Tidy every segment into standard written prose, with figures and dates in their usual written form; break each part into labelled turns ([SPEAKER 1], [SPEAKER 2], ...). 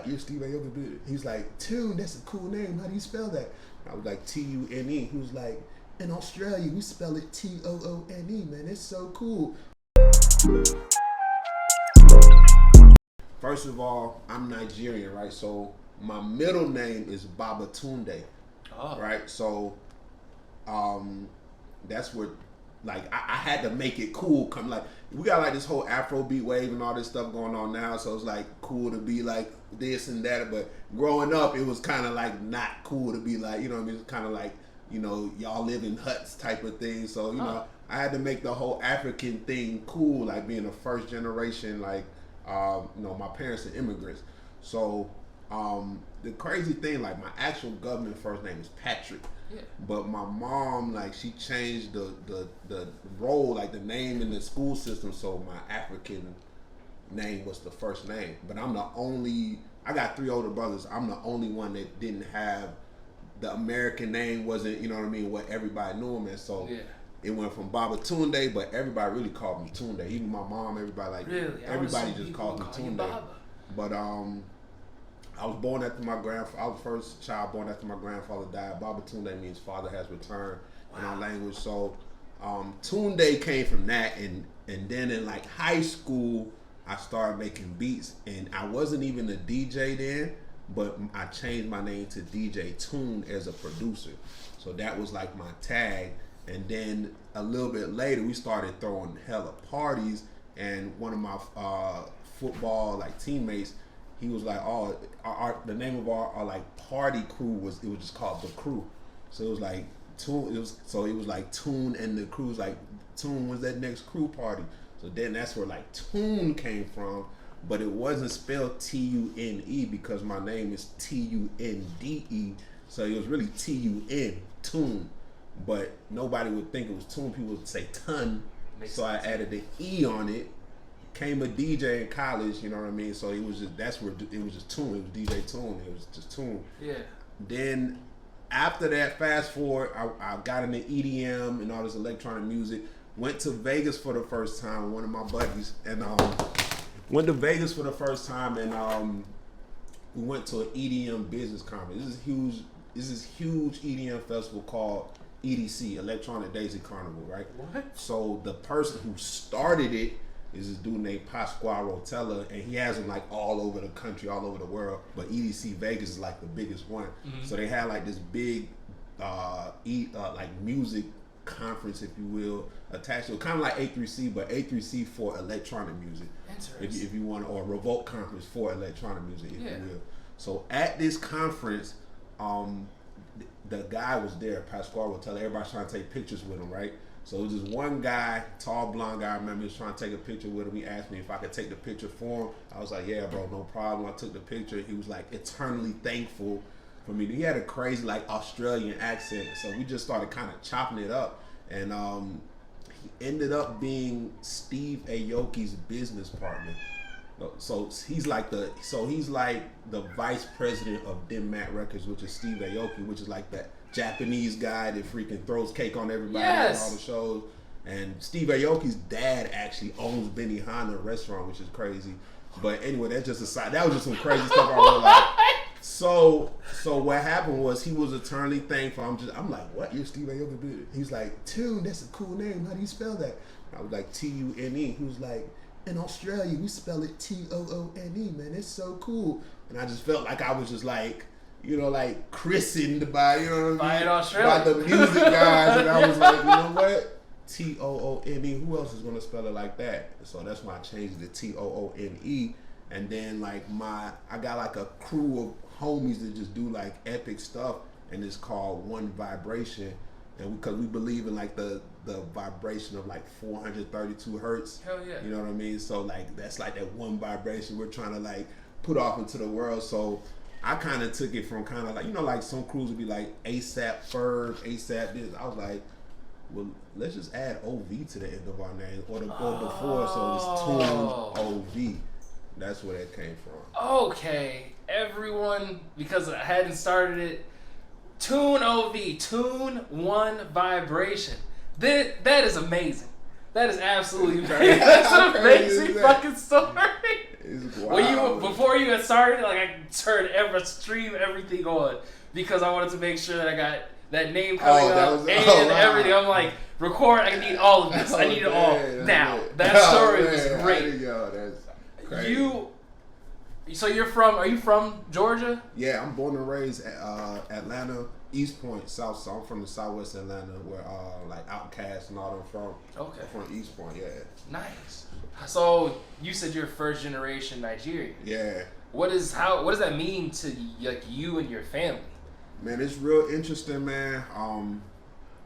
[SPEAKER 1] like, you're Steve Aoki. He was like, Toone, that's a cool name. How do you spell that? I was like, T-U-N-E. He was like, in Australia, we spell it T-O-O-N-E, man. It's so cool. First of all, I'm Nigerian, right? So my middle name is Babatunde, right? So that's what, like, I had to make it cool. Come, like, we got like this whole Afrobeat wave and all this stuff going on now, so it's like cool to be like this and that. But growing up, it was kind of like not cool to be like, you know what I mean? It's kind of like, you know, y'all live in huts type of thing. So, you know, I had to make the whole African thing cool, like being a first generation, like, you know, my parents are immigrants. So the crazy thing, like, my actual government first name is Patrick. Yeah. But my mom, like, she changed the role, like the name in the school system, so my African name was the first name. But I'm the only, I got 3 older brothers. I'm the only one that didn't have the American name, wasn't, you know what I mean, what everybody knew him as. So it went from Babatunde, but everybody really called me Tunde. Even my mom, everybody, like, everybody just called me Tunde. But I was born after my grandfather. I was the first child born after my grandfather died. Babatunde means father has returned in our language. So Tunde came from that, and then in like high school, I started making beats, and I wasn't even a DJ then, but I changed my name to DJ Toone as a producer. So that was like my tag. And then a little bit later, we started throwing hella parties, and one of my football like teammates, he was like, "Oh, the name of our like party crew was just called the Crew." So it was like Toone. It was like Toone and the Crew. Was like Toone was that next crew party. So then that's where like Toone came from, but it wasn't spelled T-U-N-E because my name is T-U-N-D-E. So it was really T-U-N, Toone. But nobody would think it was Toone. People would say Ton. So I added the E on it. Came a DJ in college, you know what I mean? So it was just, that's where it was just Toone. It was DJ Toone. It was just Toone. Yeah. Then after that, fast forward, I got into EDM and all this electronic music. Went to Vegas for the first time with one of my buddies, and went to Vegas for the first time, and we went to an EDM business conference. This is huge EDM festival called EDC, Electronic Daisy Carnival, right? What? So the person who started it is this dude named Pasquale Rotella, and he has them like all over the country, all over the world. But EDC Vegas is like the biggest one. Mm-hmm. So they had like this big like music conference, if you will, attached to it, kind of like A3C, but A3C for electronic music. If you want, or Revolt conference for electronic music, if you will. So at this conference, the guy was there, Pasquale Rotella. Everybody's trying to take pictures with him, right? So it was this one guy, tall, blonde guy, I remember he was trying to take a picture with him. He asked me if I could take the picture for him. I was like, yeah, bro, no problem. I took the picture. He was like eternally thankful for me. He had a crazy like Australian accent, so we just started kind of chopping it up. And he ended up being Steve Aoki's business partner. So he's like the vice president of Dim Mat Records, which is Steve Aoki, which is like that Japanese guy that freaking throws cake on everybody on all the shows. And Steve Aoki's dad actually owns Benihana restaurant, which is crazy. But anyway, that's just a side. That was just some crazy stuff I realized. So what happened was he was eternally thankful. I'm like, what? You're Steve Aoki? He's like, Toone, that's a cool name. How do you spell that? I was like, T-U-N-E. He was like, in Australia, we spell it T-O-O-N-E, man. It's so cool. And I just felt like I was just like, you know, like christened by, you know what I mean? By the music guys. And I was like, you know what? T-O-O-N-E. Who else is going to spell it like that? So that's why I changed it to T-O-O-N-E. And then like I got like a crew of homies that just do like epic stuff. And it's called One Vibration. And because we believe in like the vibration of like 432 hertz. Hell yeah. You know what I mean? So like that's like that one vibration we're trying to like put off into the world. So I kind of took it from kind of like, you know, like some crews would be like ASAP Ferg, ASAP this. I was like, well, let's just add OV to the end of our name or before. So it's Toone OV. That's where that came from. Okay, everyone, because I hadn't started it. Toone OV, Toone One Vibration. That is amazing. That is absolutely amazing. That's an amazing fucking story. It's wild.
[SPEAKER 2] Before you got started, like I turned stream everything on because I wanted to make sure that I got that name coming up and everything. I'm like, record. I need all of this. I need it all now. That story was great.
[SPEAKER 1] That's crazy.
[SPEAKER 2] So are you from Georgia?
[SPEAKER 1] Yeah, I'm born and raised at Atlanta, East Point, South. So I'm from the Southwest Atlanta, where like Outkast and all them from. Okay. I'm from East Point, yeah.
[SPEAKER 2] Nice. So you said you're first generation Nigerian.
[SPEAKER 1] Yeah.
[SPEAKER 2] What does that mean to like you and your family?
[SPEAKER 1] Man, it's real interesting, man.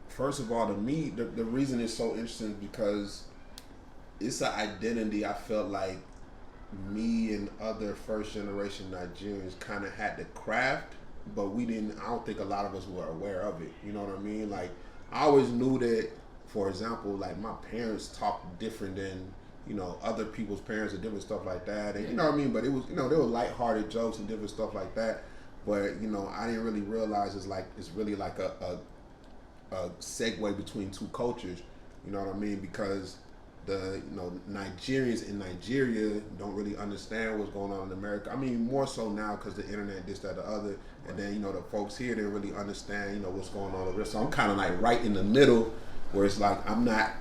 [SPEAKER 1] First of all, to me, the reason it's so interesting is because it's an identity I felt like me and other first generation Nigerians kind of had to craft, but we didn't. I don't think a lot of us were aware of it. You know what I mean? Like, I always knew that, for example, like my parents talked different than, you know, other people's parents and different stuff like that. And you know what I mean? But it was, you know, there were lighthearted jokes and different stuff like that. But, you know, I didn't really realize it's really like a segue between two cultures. You know what I mean? Because the, you know, Nigerians in Nigeria don't really understand what's going on in America. I mean, more so now because the internet, this, that, the other. And then, you know, the folks here, they really understand, you know, what's going on over there. So I'm kind of like right in the middle where it's like I'm not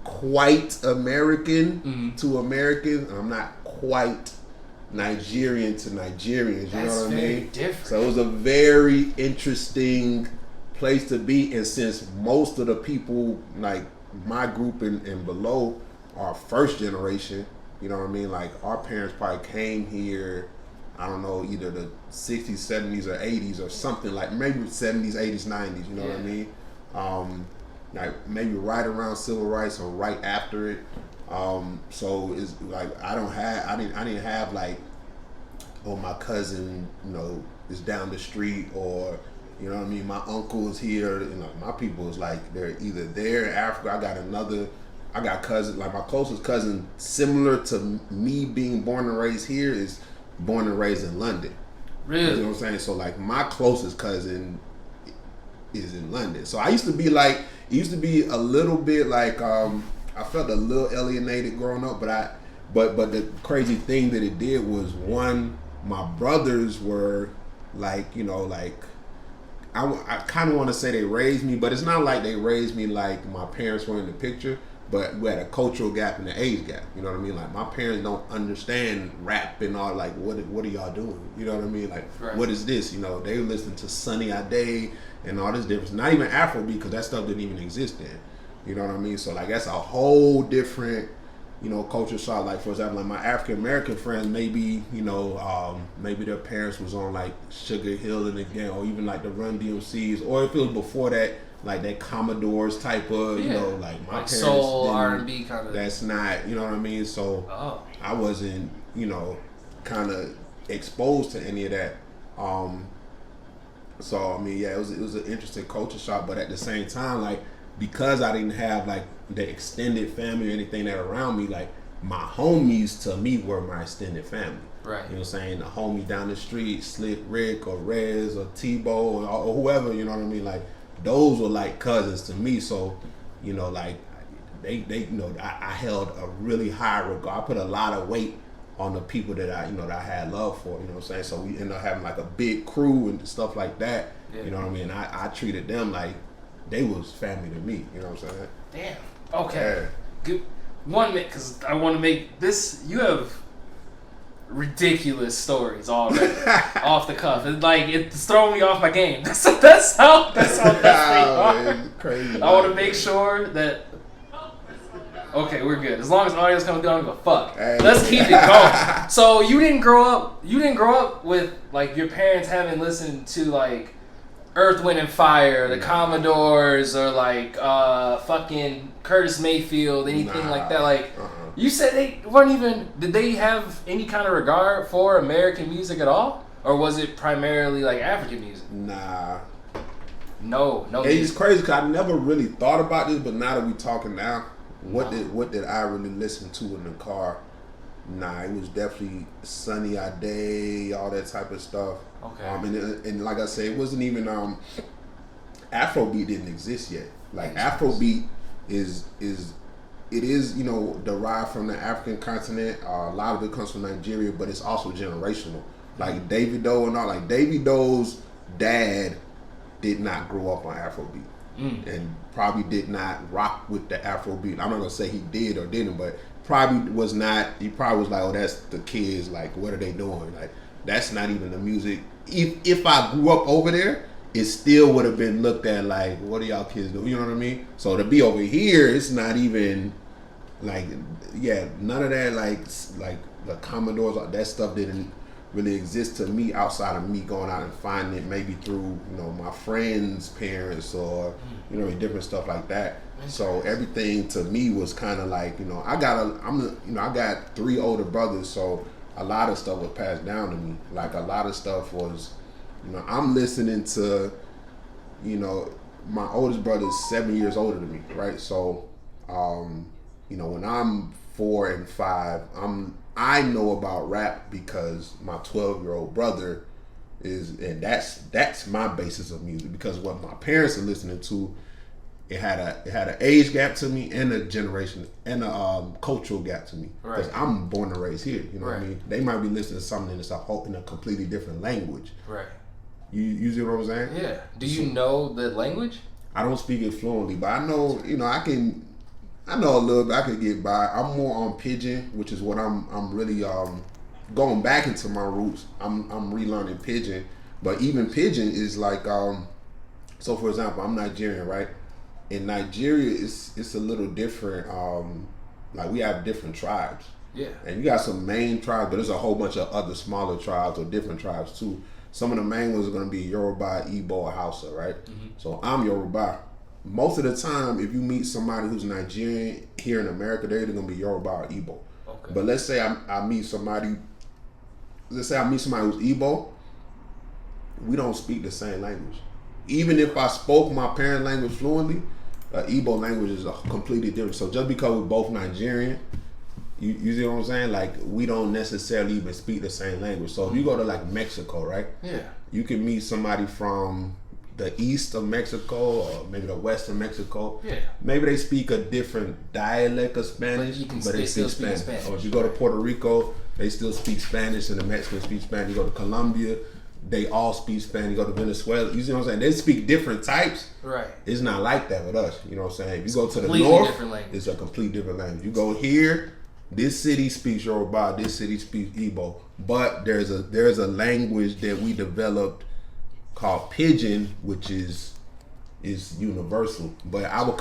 [SPEAKER 1] quite American to Americans, and I'm not quite Nigerian to Nigerians. You know what I mean?
[SPEAKER 2] Different.
[SPEAKER 1] So it was a very interesting place to be. And since most of the people, like my group and below, are first generation, you know what I mean? Like our parents probably came here, I don't know, either the 60s, 70s, or 80s, or something like maybe 70s, 80s, 90s. You know what I mean? Like maybe right around civil rights or right after it. So it's like I didn't have like, oh, my cousin, you know, is down the street, or you know what I mean, my uncle is here. You know, my people is like they're either there in Africa. I got cousins, like my closest cousin, similar to me being born and raised here, is born and raised in London.
[SPEAKER 2] Really?
[SPEAKER 1] You know what I'm saying? So like my closest cousin is in London. So it used to be a little bit like I felt a little alienated growing up, but the crazy thing that it did was, one, my brothers were like, you know, like I kind of want to say they raised me, but it's not like they raised me like my parents were in the picture, but we had a cultural gap and an age gap. You know what I mean? Like my parents don't understand rap and all, like what are y'all doing? You know what I mean? Like What is this? You know, they listen to Sunny Ade and all this difference. Not even Afrobeat, because that stuff didn't even exist then. You know what I mean? So like that's a whole different, you know, culture shock. Like for example, like my African American friends, maybe, you know, maybe their parents was on like Sugar Hill and again, or even like the Run DMCs, or if it was before that, like that Commodores type of, you know, like my parents,
[SPEAKER 2] soul R&B kind of.
[SPEAKER 1] That's not, you know what I mean? So I wasn't, you know, kind of exposed to any of that. So I mean, yeah, it was an interesting culture shock, but at the same time, like, because I didn't have like the extended family or anything that around me, like my homies to me were my extended family.
[SPEAKER 2] Right.
[SPEAKER 1] You know what I'm saying? The homie down the street, Slick Rick or Rez or Tebow or whoever, you know what I mean? Like those were like cousins to me. So, you know, like they you know, I held a really high regard. I put a lot of weight on the people that I had love for, you know what I'm saying? So we ended up having like a big crew and stuff like that. Yeah. You know what I mean? I treated them like they was family to me, you know what I'm saying?
[SPEAKER 2] Damn. Okay. Yeah. Good. 1 minute, because I want to make this. You have ridiculous stories already off the cuff. It's like it's throwing me off my game. That's how crazy. I want to make sure that. Okay, we're good. As long as audio's coming through, I don't give a fuck. Hey. Let's keep it going. So you didn't grow up with like your parents having listened to like Earth, Wind, and Fire, the Commodores, or like fucking Curtis Mayfield, anything like that. Like, you said they weren't even. Did they have any kind of regard for American music at all, or was it primarily like African music?
[SPEAKER 1] Nah.
[SPEAKER 2] No.
[SPEAKER 1] It's crazy because I never really thought about this, but now that we talking now, what did I really listen to in the car? Nah, it was definitely Sunny Ade, all that type of stuff. Okay. And like I said, it wasn't even Afrobeat didn't exist yet. Like Afrobeat is it is, you know, derived from the African continent. A lot of it comes from Nigeria, but it's also generational. Like Davido and all. Like Davido's dad did not grow up on Afrobeat, and probably did not rock with the Afrobeat. I'm not gonna say he did or didn't, but probably was not. He probably was like, oh, that's the kids. Like, what are they doing? Like, that's not even the music. If I grew up over there, it still would have been looked at like, what are y'all kids doing? You know what I mean? So to be over here, it's not even like, yeah, none of that, like the Commodores, that stuff didn't really exist to me outside of me going out and finding it maybe through, you know, my friends' parents or, you know, different stuff like that. So everything to me was kind of like, you know, I got 3 older brothers, so a lot of stuff was passed down to me. Like a lot of stuff was, you know, I'm listening to, you know, my oldest brother is 7 years older than me, right? So, you know, when I'm 4 and 5, I know about rap because my 12-year-old brother is, and that's my basis of music, because what my parents are listening to, it had an age gap to me and a generation and a cultural gap to me, because I'm born and raised here. You know what I mean? They might be listening to something in a completely different language. Right. You see what I'm saying?
[SPEAKER 2] Yeah. Do you know the language?
[SPEAKER 1] I don't speak it fluently, but I know, you know, I know a little bit. I could get by. I'm more on Pidgin, which is what I'm really going back into my roots. I'm relearning Pidgin, but even Pidgin is like so for example, I'm Nigerian, right? In Nigeria, it's a little different. Like we have different tribes. Yeah. And you got some main tribes, but there's a whole bunch of other smaller tribes or different tribes too. Some of the main ones are going to be Yoruba, Igbo, or Hausa, right? So I'm Yoruba. Most of the time, if you meet somebody who's Nigerian here in America, they're either going to be Yoruba or Igbo. Okay. But let's say I meet somebody who's Igbo, we don't speak the same language. Even if I spoke my parent language fluently, Igbo language is completely different. So just because we're both Nigerian, you see what I'm saying? Like, we don't necessarily even speak the same language. So if you go to like Mexico, right? Yeah. You can meet somebody from the east of Mexico or maybe the west of Mexico. Yeah. Maybe they speak a different dialect of Spanish, but they speak Spanish. Or if you go to Puerto Rico, they still speak Spanish and the Mexicans speak Spanish. You go to Colombia, they all speak Spanish. You go to Venezuela, you see what I'm saying? They speak different types. Right. It's not like that with us. You know what I'm saying? If you go to the north, it's a complete different language. You go here, this city speaks Yoruba, this city speaks Igbo, but there's a language that we developed called Pidgin, which is universal. But I would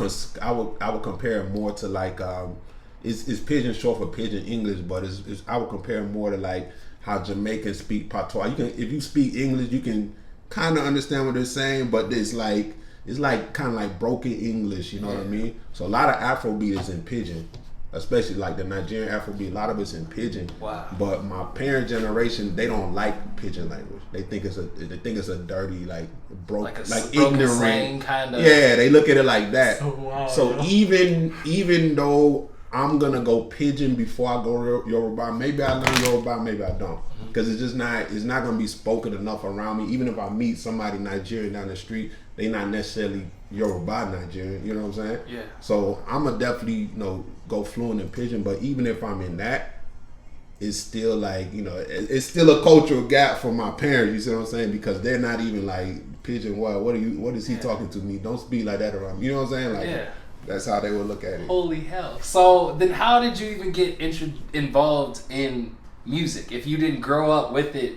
[SPEAKER 1] compare it more to like is Pidgin short for Pidgin English, but I would compare it more to like how Jamaicans speak patois. If you speak English, you can kind of understand what they're saying, but it's like kind of like broken English. You know what I mean? So a lot of Afrobeat is in Pidgin. Especially like the Nigerian Afrobeat, a lot of it's in Pidgin. Wow. But my parent generation, they don't like Pidgin language. They think it's a dirty, like broken, like ignorant kind of. Yeah, they look at it like that. So even though I'm gonna go Pidgin before I go Yoruba, maybe I learn Yoruba, maybe I don't, because it's not gonna be spoken enough around me. Even if I meet somebody Nigerian down the street, they not necessarily Yoruba Nigerian, you know what I'm saying? Yeah. So I'ma definitely, go fluent in Pidgin, but even if I'm in that, it's still like, it's still a cultural gap for my parents, you see what I'm saying? Because they're not even like, Pidgin, what is he talking to me? Don't speak like that around me. You know what I'm saying? Like, that's how they would look at it.
[SPEAKER 2] Holy hell. So then how did you even get involved in music if you didn't grow up with it?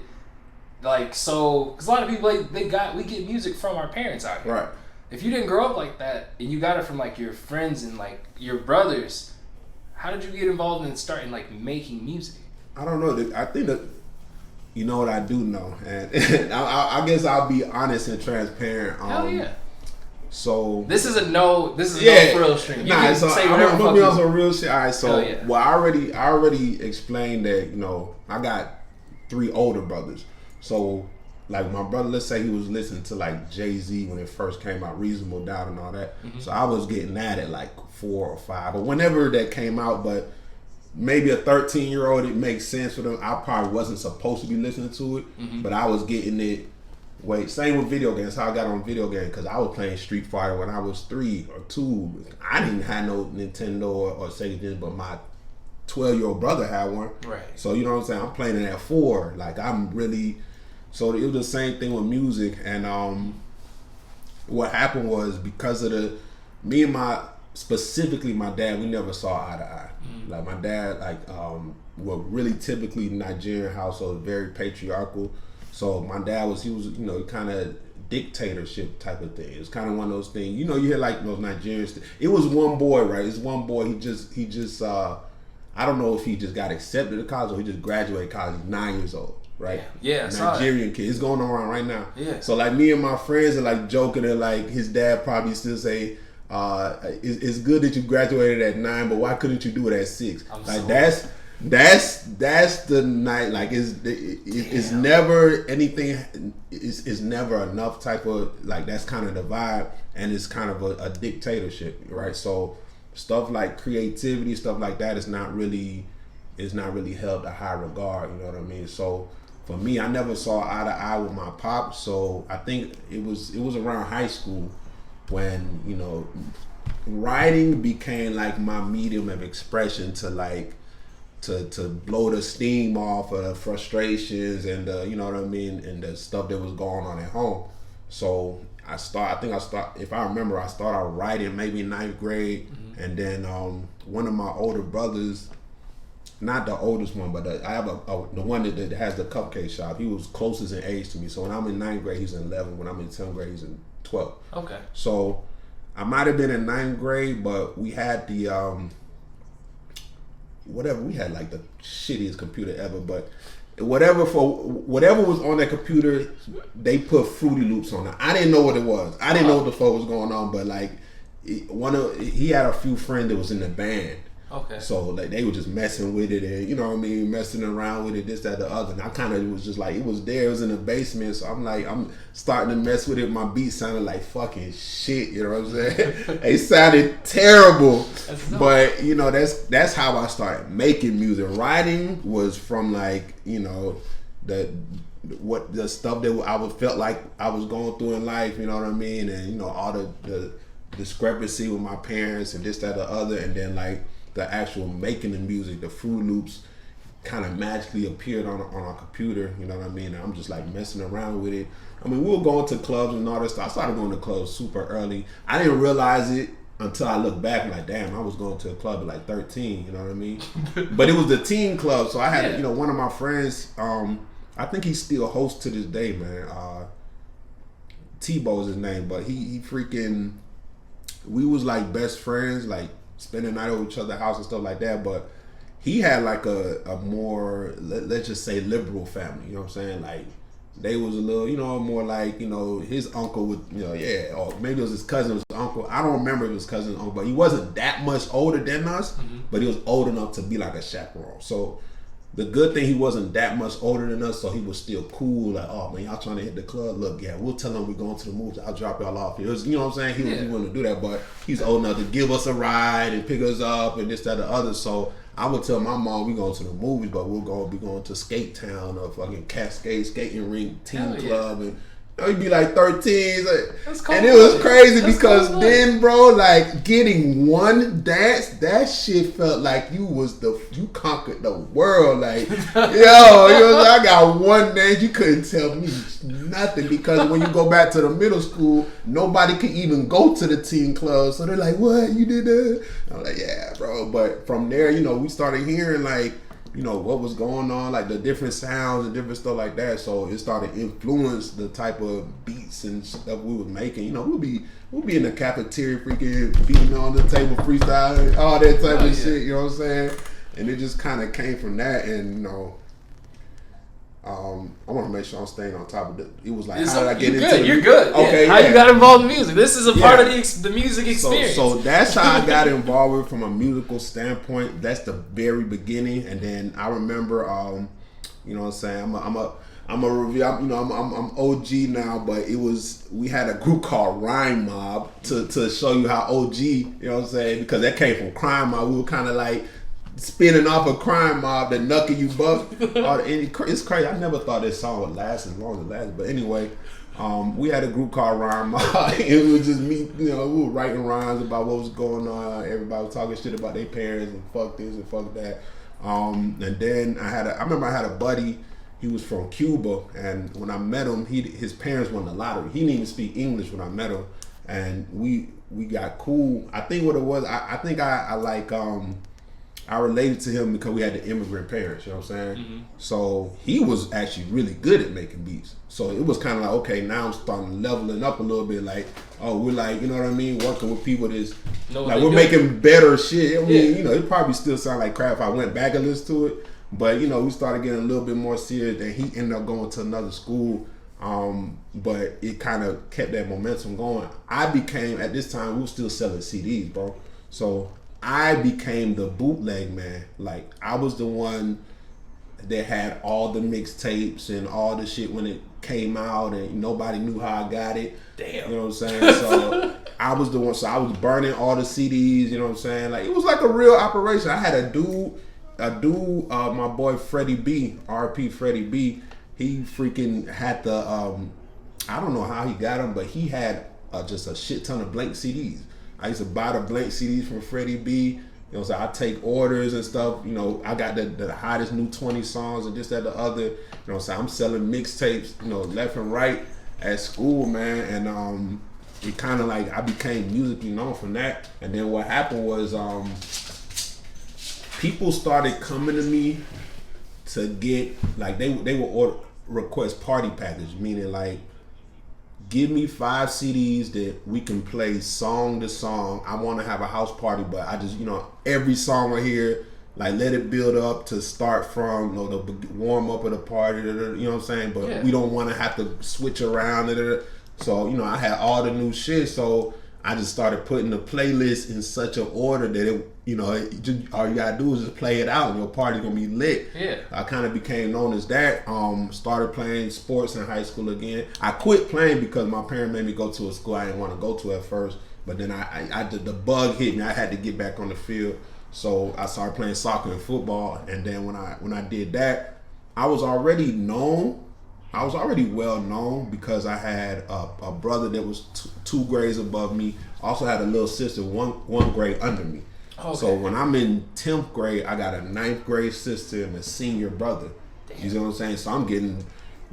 [SPEAKER 2] Like, so, because a lot of people, we get music from our parents out here. Right. If you didn't grow up like that and you got it from like your friends and like your brothers, how did you get involved in starting like making music?
[SPEAKER 1] I don't know. I think that, you know what I do know, and I guess I'll be honest and transparent.
[SPEAKER 2] Hell yeah.
[SPEAKER 1] So
[SPEAKER 2] this is no frill stream. You can say whatever.
[SPEAKER 1] I'm gonna be on some real shit. All right. So well, I already explained that I got 3 older brothers. So like my brother, let's say he was listening to like Jay-Z when it first came out, Reasonable Doubt and all that. Mm-hmm. So I was getting that at like 4 or 5 or whenever that came out. But maybe a 13-year-old, it makes sense for them. I probably wasn't supposed to be listening to it, but I was getting it Wait, same with video games. How I got on video games, because I was playing Street Fighter when I was 3 or 2. I didn't have no Nintendo or Sega, but my 12-year-old brother had one.
[SPEAKER 2] Right.
[SPEAKER 1] So you know what I'm saying? I'm playing it at 4. Like I'm really. So it was the same thing with music, and what happened was because of me and specifically my dad, we never saw eye to eye. Like my dad, were really typically Nigerian household, very patriarchal. So my dad he was kind of dictatorship type of thing. It's kind of one of those things. You hear like those Nigerians. It was one boy, right? It's one boy. He just I don't know if he just got accepted to college or he just graduated college. He's 9 years old, right?
[SPEAKER 2] Yeah.
[SPEAKER 1] Nigerian kid. It's going on around right now.
[SPEAKER 2] Yeah.
[SPEAKER 1] So like me and my friends are like joking and like his dad probably still say, it's good that you graduated at 9, but why couldn't you do it at 6? That's the night. Like it's never anything. It's never enough type of like that's kind of the vibe, and it's kind of a dictatorship, right? So stuff like creativity, stuff like that is not really held to high regard. You know what I mean? So for me, I never saw eye to eye with my pop. So I think it was around high school when writing became like my medium of expression to blow the steam off of the frustrations and you know what I mean, and the stuff that was going on at home. So I started writing maybe in 9th grade, and then one of my older brothers, not the oldest one, but I have the one that has the cupcake shop. He was closest in age to me. So when I'm in 9th grade, he's in 11. When I'm in 10th grade, he's in 12.
[SPEAKER 2] Okay.
[SPEAKER 1] So I might have been in 9th grade, but we had the we had like the shittiest computer ever, but whatever was on that computer, they put Fruity Loops on it. I didn't know what it was. I didn't know what the fuck was going on, but like he had a few friends that was in the band.
[SPEAKER 2] Okay.
[SPEAKER 1] So like they were just messing with it and messing around with it, this, that, the other. And I kind of was just like, it was there, it was in the basement. So I'm starting to mess with it. My beats sounded like fucking shit, you know what I'm saying? They sounded terrible. But that's how I started making music. Writing was from like, the stuff that I felt like I was going through in life, you know what I mean? And all the discrepancy with my parents and this, that, the other, and then like the actual making the music, the Fruit Loops kind of magically appeared on our computer, you know what I mean? And I'm just like messing around with it. I mean, we were going to clubs and all that stuff. I started going to clubs super early. I didn't realize it until I look back and like, damn, I was going to a club at like 13, you know what I mean? But it was the teen club, so I had, one of my friends, I think he still hosts to this day, man. Tebow's his name, but he freaking, we was like best friends, like spending the night over each other's house and stuff like that. But he had like a more, let's just say, liberal family. You know what I'm saying? Like they was a little, more like, his uncle would, or maybe it was his cousin, his uncle. I don't remember if it was cousin or uncle, but he wasn't that much older than us, but he was old enough to be like a chaperone. So the good thing, he wasn't that much older than us, so he was still cool. Like, oh man, y'all trying to hit the club? Look, yeah, we'll tell them we're going to the movies. I'll drop y'all off here. It was, you know what I'm saying? He wouldn't do that, but he's old enough to give us a ride and pick us up and this, that, the other. So I would tell my mom we going to the movies, but we'll be going to Skate Town or fucking Cascade Skating Rink Team Club, and he'd be like 13, cool. And it was crazy because then, bro, like getting one dance, that shit felt like you conquered the world. Like, I got one dance, you couldn't tell me nothing, because when you go back to the middle school, nobody could even go to the teen club. So they're like, what, you did that? I'm like, yeah, bro. But from there, we started hearing like, what was going on, like the different sounds and different stuff like that. So it started influence the type of beats and stuff we were making. We'll be in the cafeteria freaking beating on the table, freestyle, all that type of shit, you know what I'm saying? And it just kind of came from that. And, I want to make sure I'm staying on top of it. It was like, how did I get into it?
[SPEAKER 2] You're good.
[SPEAKER 1] Okay,
[SPEAKER 2] How you got involved in music? This is a part of the music experience. So
[SPEAKER 1] that's how I got involved with from a musical standpoint. That's the very beginning. And then I remember, you know what I'm saying? I'm a review. I'm OG now, but we had a group called Rhyme Mob to show you how OG. You know what I'm saying? Because that came from Crime Mob. We were kind of like spinning off a crime mob, the Knuckle You Buck. It's crazy. I never thought this song would last as long as it lasted. But anyway, we had a group called Rhyme Mob. It was just me, we were writing rhymes about what was going on. Everybody was talking shit about their parents and fuck this and fuck that. And then I remember I had a buddy. He was from Cuba, and when I met him, his parents won the lottery. He didn't even speak English when I met him, and we got cool. I think what it was, I think I related to him because we had the immigrant parents, you know what I'm saying? Mm-hmm. So he was actually really good at making beats. So it was kind of like, okay, now I'm starting leveling up a little bit. Like, oh, we're like, you know what I mean? Working with people that's, like, we're making better shit. I mean, it probably still sound like crap if I went back and listened to it. But, we started getting a little bit more serious. Then he ended up going to another school. But it kind of kept that momentum going. At this time, we were still selling CDs, bro. So I became the bootleg man. Like, I was the one that had all the mixtapes and all the shit when it came out, and nobody knew how I got it.
[SPEAKER 2] Damn.
[SPEAKER 1] You know what I'm saying? So I was the one. So I was burning all the CDs. You know what I'm saying? Like, it was like a real operation. I had a dude, my boy Freddie B, RP Freddie B. He freaking had the, I don't know how he got them, but he had just a shit ton of blank CDs. I used to buy the blank CDs from Freddie B. So I take orders and stuff. I got the hottest new 20 songs and this, that, the other. So I'm selling mixtapes, left and right at school, man. And it kind of like I became musically known from that. And then what happened was people started coming to me to get, like, they would request party package, meaning like, give me 5 CDs that we can play song to song. I want to have a house party, but I just, every song right here, like, let it build up to start from, the warm up of the party, you know what I'm saying? But we don't want to have to switch around. So, I had all the new shit. So I just started putting the playlist in such an order that it, all you gotta do is just play it out and your party's gonna be lit. Yeah. I kind of became known as that. Started playing sports in high school again. I quit playing because my parents made me go to a school I didn't want to go to at first. But then I did, the bug hit me. I had to get back on the field. So I started playing soccer and football. And then when I did that, I was already known. I was already well known because I had a brother that was 2 grades above me. Also had a little sister one grade under me. Okay. So when I'm in 10th grade, I got a 9th grade sister and a senior brother. Damn. You know what I'm saying? So I'm getting,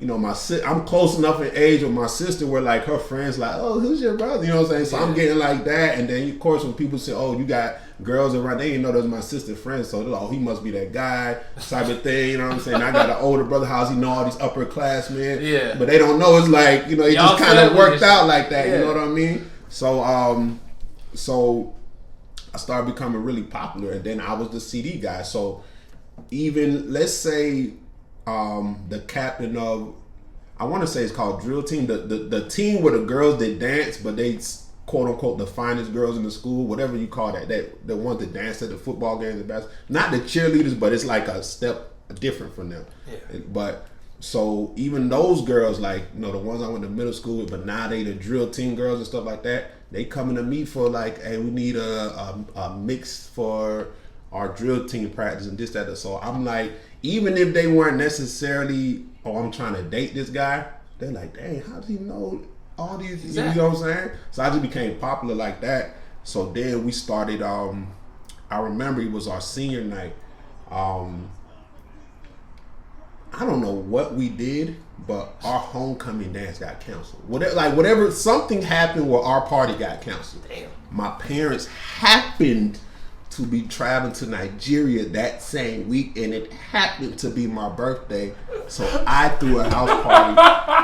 [SPEAKER 1] I'm close enough in age with my sister where, like, her friends like, oh, who's your brother? You know what I'm saying? So I'm getting like that. And then, of course, when people say, oh, you got girls around, they didn't know that was my sister's friend. So they're like, oh, he must be that guy type of thing. You know what I'm saying? I got an older brother. How's he know all these upperclassmen? Yeah. But they don't know. It's like, it just kind of worked out like that. Yeah. You know what I mean? So, so I started becoming really popular, and then I was the CD guy. So even, let's say, the captain of, I want to say it's called drill team, the team where the girls that dance, but they quote unquote the finest girls in the school, whatever you call that, the ones that dance at the football games and basketball, not the cheerleaders, but it's like a step different from them. Yeah. But so even those girls, like, the ones I went to middle school with, but now they the drill team girls and stuff like that, they coming to me for like, hey, we need a mix for our drill team practice and this, that. So I'm like, even if they weren't necessarily, oh, I'm trying to date this guy, they're like, dang, how does he know all these? Exactly. You know what I'm saying? So I just became popular like that. So then we started, I remember it was our senior night. I don't know what we did, but our homecoming dance got canceled. Whatever, something happened where our party got canceled. Damn. My parents happened to be traveling to Nigeria that same week, and it happened to be my birthday. So I threw a house party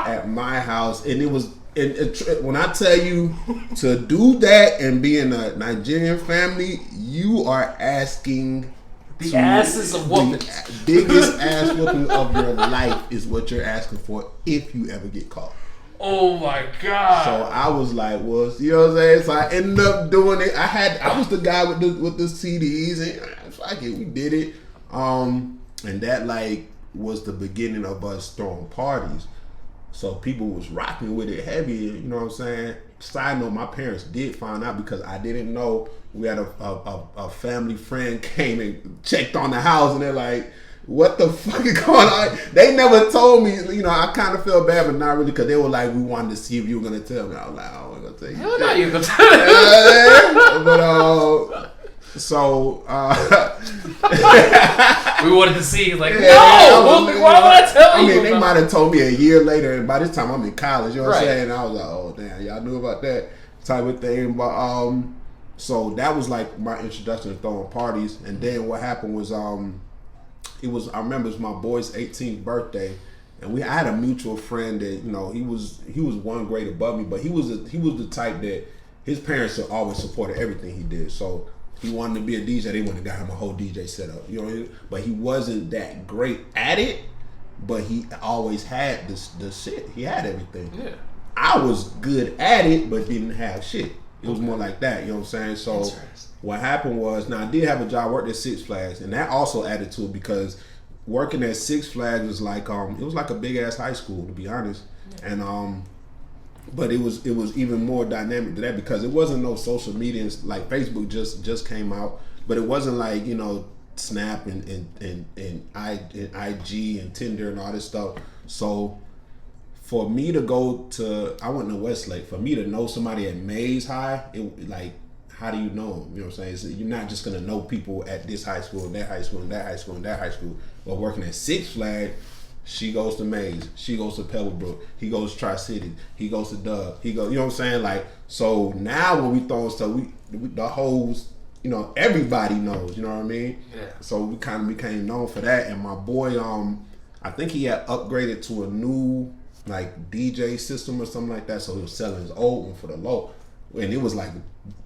[SPEAKER 1] at my house, and it was, when I tell you to do that and be in a Nigerian family, you are asking
[SPEAKER 2] the asses of whooping.
[SPEAKER 1] The biggest ass whooping of your life is what you're asking for if you ever get caught.
[SPEAKER 2] Oh my God. So
[SPEAKER 1] I was like, well, you know what I'm saying? So I ended up doing it. I was the guy with the CDs, and fuck it, we did it. And that, like, was the beginning of us throwing parties. So people was rocking with it heavy, you know what I'm saying? Side note, my parents did find out because I didn't know. We had a family friend came and checked on the house, and they're like, what the fuck is going on? They never told me, you know, I kind of felt bad, but not really, because they were like, we wanted to see if you were going to tell me. I was like, I wasn't going to tell you.
[SPEAKER 2] Hell no, you going to tell me.
[SPEAKER 1] But, so
[SPEAKER 2] we wanted to see, like, no, why would I tell you?
[SPEAKER 1] I mean, they might have told me a year later, and by this time I'm in college, you know what I'm saying? And I was like, oh damn, y'all knew about that type of thing. But so that was like my introduction to throwing parties. And then what happened was I remember it was my boy's 18th birthday, and I had a mutual friend that, you know, he was one grade above me, but he was the type that his parents always supported everything he did. So he wanted to be a DJ. They went and got him a whole DJ setup, you know. But he wasn't that great at it. But he always had the shit. He had everything. Yeah. I was good at it, but didn't have shit. It was more like that, you know what I'm saying? So what happened was, now I did have a job, I worked at Six Flags, and that also added to it, because working at Six Flags was like it was like a big ass high school, to be honest. Yeah. And but it was even more dynamic to that, because it wasn't no social media, like Facebook just came out, but it wasn't like, you know, Snap and IG and Tinder and all this stuff. So for me to I went to Westlake, for me to know somebody at Mays High, it like, how do you know them? You know what I'm saying? You're not just gonna know people at this high school, that high school, and that high school, and that high school. But working at Six Flags, she goes to Mays, she goes to Pebblebrook, he goes to Tri-City, he goes to Dub, you know what I'm saying? Like, so now when we throwing stuff, we the hoes, you know, everybody knows, you know what I mean? Yeah. So we kind of became known for that. And my boy, I think he had upgraded to a new like DJ system or something like that, so he was selling his old one for the low, and it was like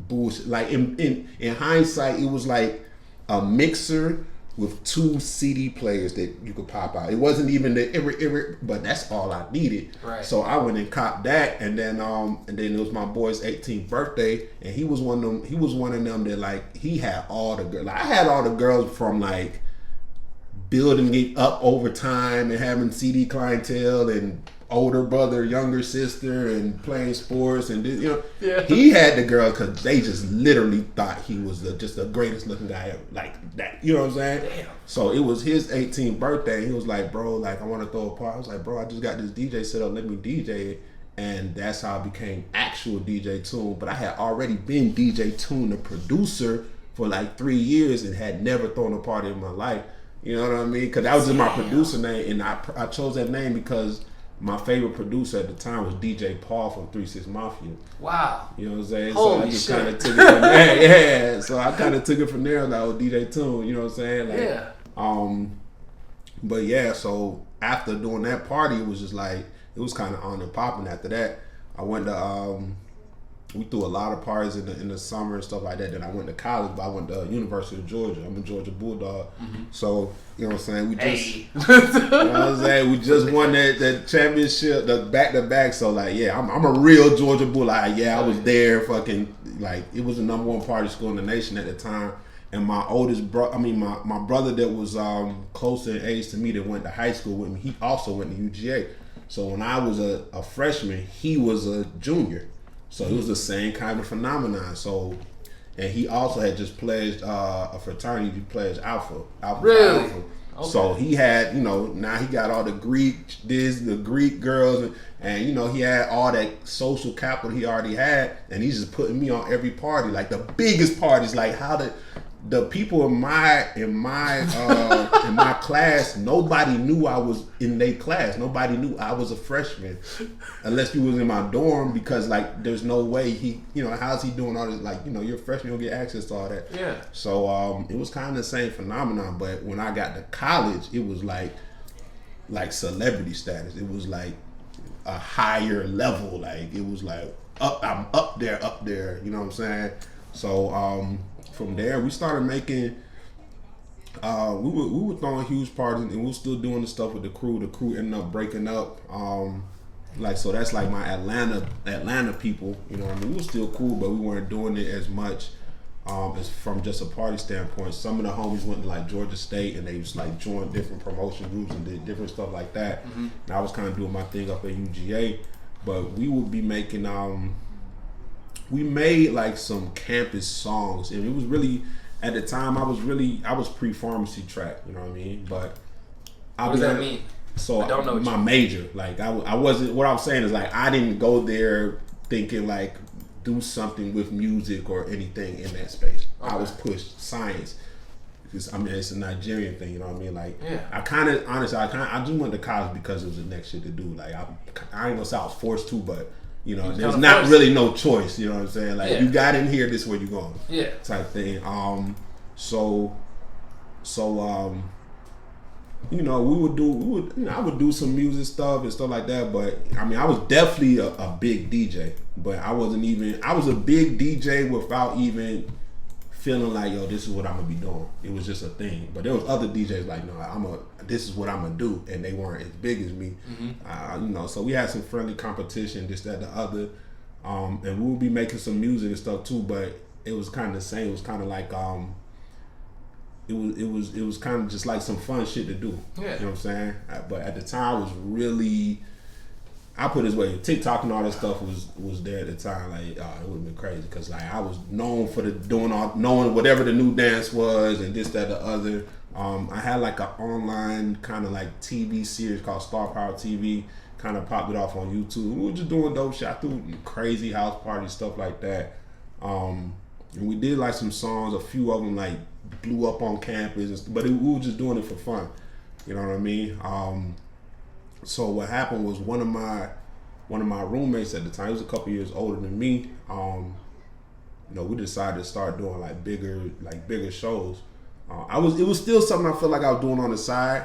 [SPEAKER 1] bullshit. Like in hindsight, it was like a mixer with 2 CD players that you could pop out. It wasn't even the but that's all I needed. Right. So I went and copped that, and then it was my boy's 18th birthday, and he was one of them that, like, he had all the girls. Like, I had all the girls from like building it up over time and having CD clientele and older brother, younger sister, and playing sports, and you know, yeah. He had the girls because they just literally thought he was just the greatest looking guy ever, like that. You know what I'm saying? Damn. So it was his 18th birthday. He was like, "Bro, like, I want to throw a party." I was like, "Bro, I just got this DJ set up. Let me DJ it." And that's how I became actual DJ Toone. But I had already been DJ Toone, the producer, for like 3 years, and had never thrown a party in my life. You know what I mean? Because that was just my producer name, and I chose that name because my favorite producer at the time was DJ Paul from 3 6 Mafia. Wow. You know what I'm saying? Holy so I just kind of took it from there. Yeah. So I kind of took it from there, like, DJ Toone, you know what I'm saying? Like, yeah. But yeah, so after doing that party, it was just like, it was kind of on and popping. After that, I went to, we threw a lot of parties in the summer and stuff like that. Then I went to college, but I went to University of Georgia. I'm a Georgia Bulldog. Mm-hmm. So, you know what I'm saying? We just, you know what I'm saying? We just won that championship, the back-to-back. So, like, yeah, I'm a real Georgia Bulldog. Yeah, I was there fucking, like, it was the #1 party school in the nation at the time. And my oldest my brother that was closer in age to me that went to high school with me, he also went to UGA. So when I was a freshman, he was a junior. So it was the same kind of phenomenon. So, and he also had just pledged a fraternity. He pledged Alpha.
[SPEAKER 2] Really?
[SPEAKER 1] Alpha. Okay. So he had, you know, now he got all the Greek girls, and you know, he had all that social capital he already had, and he's just putting me on every party, like the biggest parties, like how the people in my class, nobody knew I was in their class. Nobody knew I was a freshman unless you was in my dorm, because like there's no way he, you know, how's he doing all this? Like, you know, you're a freshman, you'll get access to all that. Yeah. So it was kind of the same phenomenon, but when I got to college, it was like celebrity status. It was like a higher level. Like it was like I'm up there. You know what I'm saying? So from there, we started making. We were throwing huge parties, and we were still doing the stuff with the crew. The crew ended up breaking up. Like, so that's like my Atlanta people. You know what I mean? We were still cool, but we weren't doing it as much. It's from just a party standpoint. Some of the homies went to like Georgia State and they was like joined different promotion groups and did different stuff like that. And I was kind of doing my thing up at UGA, but we would be making we made like some campus songs, and it was really, at the time I was pre-pharmacy track, you know what I mean? But
[SPEAKER 2] what does that mean?
[SPEAKER 1] So I don't know my major, like I wasn't. What I'm saying is like I didn't go there thinking like do something with music or anything in that space. Okay. I was pushed science because I mean it's a Nigerian thing, you know what I mean? Like I kind of honestly I just went to college because it was the next shit to do. Like I ain't gonna say I was forced to, but you know there's not really no choice. You know what I'm saying? Like you got in here, this is where you going. Yeah. Type thing. You know, I would do some music stuff and stuff like that, but I mean, I was definitely a big DJ, but I was a big DJ without even feeling like, yo, this is what I'm gonna be doing. It was just a thing. But there was other DJs like, no, this is what I'm gonna do, and they weren't as big as me. You know, so we had some friendly competition, this, that, the other, and we would be making some music and stuff too. But it was kind of the same. It was kind of like It was kind of just like some fun shit to do. Yeah. You know what I'm saying? But at the time, I was really, I put it this way, TikTok and all that stuff was there at the time. Like, it would have been crazy because like I was known for knowing whatever the new dance was and this, that, the other. I had like an online kind of like TV series called Star Power TV. Kind of popped it off on YouTube. We were just doing dope shit. I threw crazy house parties, stuff like that. And we did like some songs. A few of them like blew up on campus, but we were just doing it for fun. You know what I mean? So what happened was one of my roommates at the time, he was a couple years older than me. You know, we decided to start doing like bigger shows. It was still something I felt like I was doing on the side.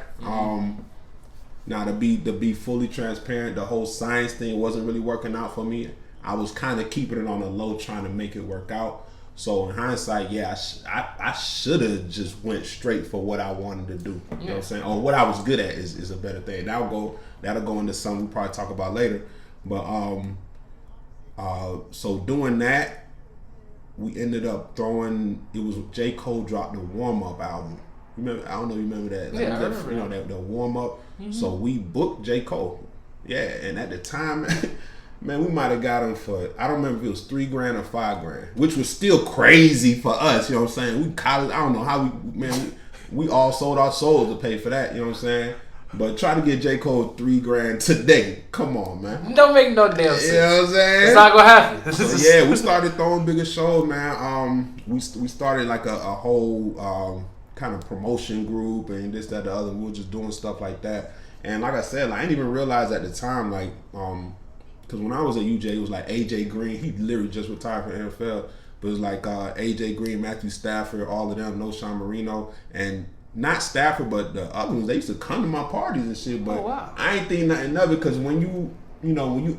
[SPEAKER 1] Now to be fully transparent, the whole science thing wasn't really working out for me. I was kind of keeping it on the low, trying to make it work out. So in hindsight, yeah, I should have just went straight for what I wanted to do. You know what I'm saying? Or what I was good at is a better thing. That'll go into something we'll probably talk about later. But so doing that, we ended up throwing. It was J. Cole dropped the Warm Up album. Remember? I don't know if you remember that. Like,
[SPEAKER 2] yeah, I remember.
[SPEAKER 1] You know that the Warm Up. So we booked J. Cole. Yeah, and at the time. Man, we might have got him for, I don't remember if it was $3,000 or $5,000, which was still crazy for us, you know what I'm saying? We college, I don't know how we all sold our souls to pay for that, you know what I'm saying? But try to get J. Cole $3,000 today. Come on, man.
[SPEAKER 2] Don't make no damn sense.
[SPEAKER 1] You know what I'm saying?
[SPEAKER 2] It's not gonna happen.
[SPEAKER 1] So, yeah, we started throwing bigger shows, man. We started like a whole kind of promotion group and this, that, the other. We were just doing stuff like that. And like I said, like, I didn't even realize at the time, like, because when I was at UJ, it was like AJ Green. He literally just retired from NFL. But it was like AJ Green, Matthew Stafford, all of them, no Sean Marino. And not Stafford, but the other ones, they used to come to my parties and shit. But I ain't think nothing of it because when you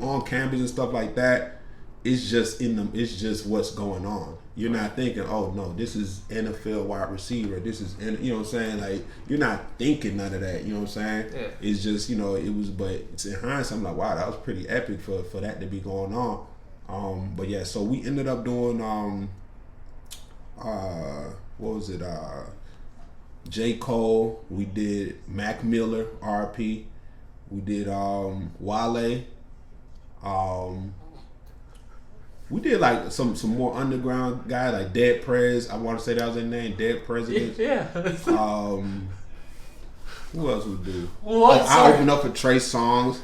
[SPEAKER 1] on campus and stuff like that, it's just what's going on. You're not thinking, oh no, this is NFL wide receiver. This is, you know what I'm saying? Like, you're not thinking none of that. You know what I'm saying? Yeah. It's just, it was, but it's in hindsight, I'm like, wow, that was pretty epic for that to be going on. But yeah, so we ended up doing, what was it? J. Cole. We did Mac Miller, RP. We did Wale. We did like some more underground guys like Dead Prez. I want to say that was their name, Dead President. Yeah. Who else we do? I opened up for Trey Songz.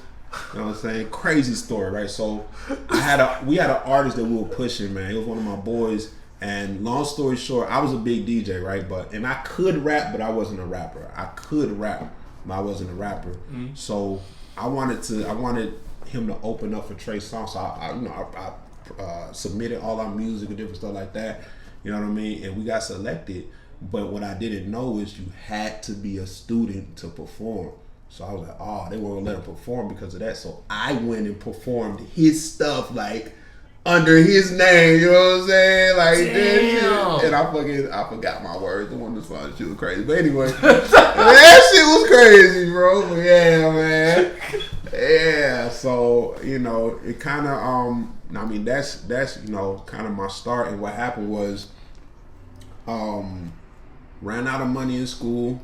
[SPEAKER 1] You know what I'm saying? Crazy story, right? So we had an artist that we were pushing, man. He was one of my boys. And long story short, I was a big DJ, right? And I could rap, but I wasn't a rapper. I could rap, but I wasn't a rapper. Mm-hmm. So I wanted him to open up for Trey Songz. So I submitted all our music and different stuff like that, you know what I mean, and we got selected. But what I didn't know is you had to be a student to perform. So I was like, oh, they weren't gonna let him perform because of that. So I went and performed his stuff like under his name, you know what I'm saying? Like that, and I forgot my words. The one that's fun, shit was crazy. But anyway, that shit was crazy, bro. But yeah, man. Yeah, so it kind of I mean that's kind of my start. And what happened was Ran out of money in school.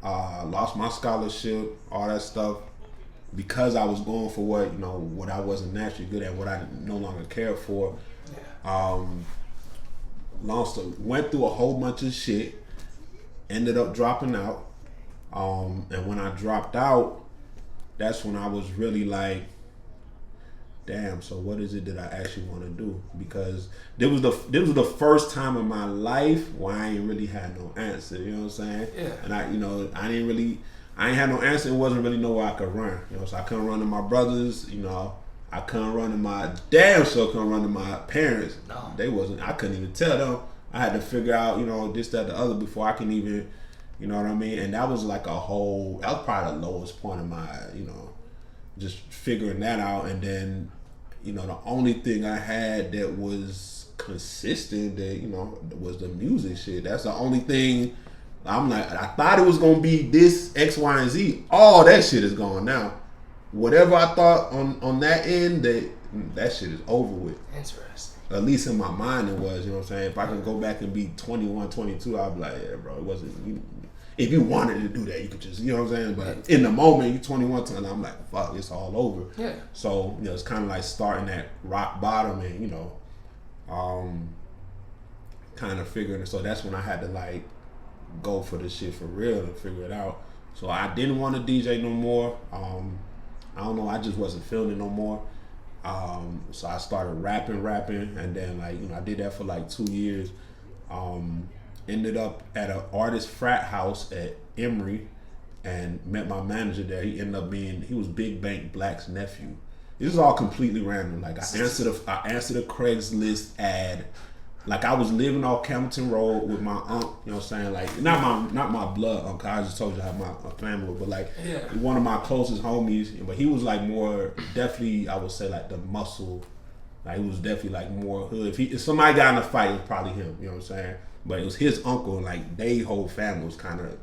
[SPEAKER 1] Lost my scholarship, all that stuff, because I was going for what I wasn't naturally good at, what I no longer cared for. Went through a whole bunch of shit. Ended up dropping out. And when I dropped out, that's when I was really like, damn, so what is it that I actually want to do? Because this was the first time in my life where I ain't really had no answer, you know what I'm saying?
[SPEAKER 2] Yeah.
[SPEAKER 1] And I ain't had no answer. It wasn't really nowhere I could run, so I couldn't run to my brothers, I couldn't run to my damn sure couldn't run to my parents.
[SPEAKER 2] No.
[SPEAKER 1] I couldn't even tell them. I had to figure out, this, that, the other before I can even, you know what I mean? And that was like that was probably the lowest point of my, just figuring that out. And then, the only thing I had that was consistent that, was the music shit. That's the only thing. I'm like, I thought it was going to be this X, Y, and Z. All that shit is gone now. Whatever I thought on that end, that shit is over with.
[SPEAKER 2] Interesting.
[SPEAKER 1] At least in my mind it was, you know what I'm saying? If I can go back and be 21, 22, I'd be like, yeah, bro, it wasn't... If you wanted to do that, you could just, you know what I'm saying? But in the moment, you're 21, and I'm like, fuck, it's all over.
[SPEAKER 2] Yeah.
[SPEAKER 1] So, it's kind of like starting at rock bottom and, kind of figuring it. So that's when I had to, like, go for this shit for real and figure it out. So I didn't want to DJ no more. I don't know, I just wasn't feeling it no more. So I started rapping, and then, like, I did that for, like, 2 years. Ended up at an artist frat house at Emory and met my manager there. He was Big Bank Black's nephew. This is all completely random. Like, I answered a Craigslist ad. Like, I was living off Campbellton Road with my uncle, you know what I'm saying? Like, not my blood uncle. I just told you how my family, but like, one of my closest homies. But he was like more, definitely, I would say, like the muscle. Like, he was definitely like more hood. If somebody got in a fight, it was probably him, you know what I'm saying? But it was his uncle, and like they whole family was kind of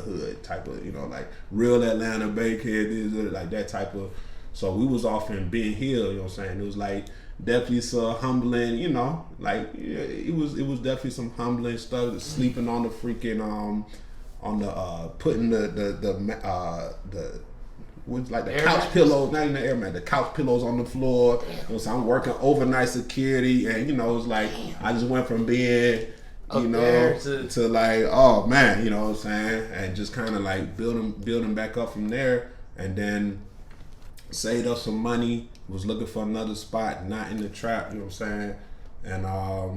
[SPEAKER 1] hood type of, like real Atlanta Bay kid, like that type of. So we was off in Ben Hill, you know what I'm saying? It was like definitely some humbling, like it was definitely some humbling stuff. Sleeping on the freaking putting the what's like the air couch mattress? Pillows, not even the air mat, the couch pillows on the floor. So I'm working overnight security, and it's like I just went from being to like, oh man, you know what I'm saying, and just kind of like building back up from there, and then saved up some money, was looking for another spot, not in the trap, you know what I'm saying,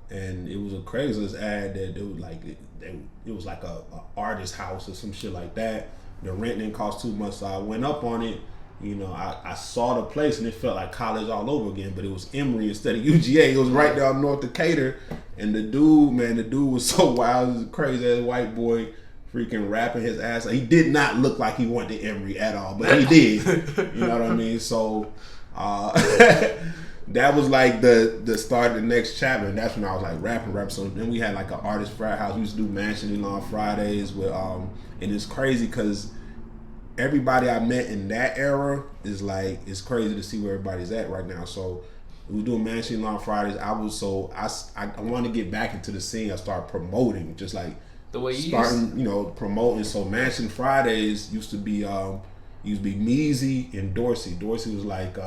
[SPEAKER 1] and it was a Craigslist ad that it was like it was like a artist house or some shit like that. The rent didn't cost too much, so I went up on it. I saw the place and it felt like college all over again, but it was Emory instead of UGA. It was right down north Decatur. And the dude was so wild. He was a crazy ass white boy, freaking rapping his ass. He did not look like he went to Emory at all, but he did. You know what I mean? So that was like the start of the next chapter, and that's when I was like rapping. So then we had like an artist frat house. We used to do Mansion on Fridays with and it's crazy because everybody I met in that era is like, it's crazy to see where everybody's at right now. So we were doing Mansion on Fridays. I wanted to get back into the scene. I started promoting, just like
[SPEAKER 2] the way you
[SPEAKER 1] starting, promoting. So Mansion Fridays used to be Measy and Dorsey. Dorsey was like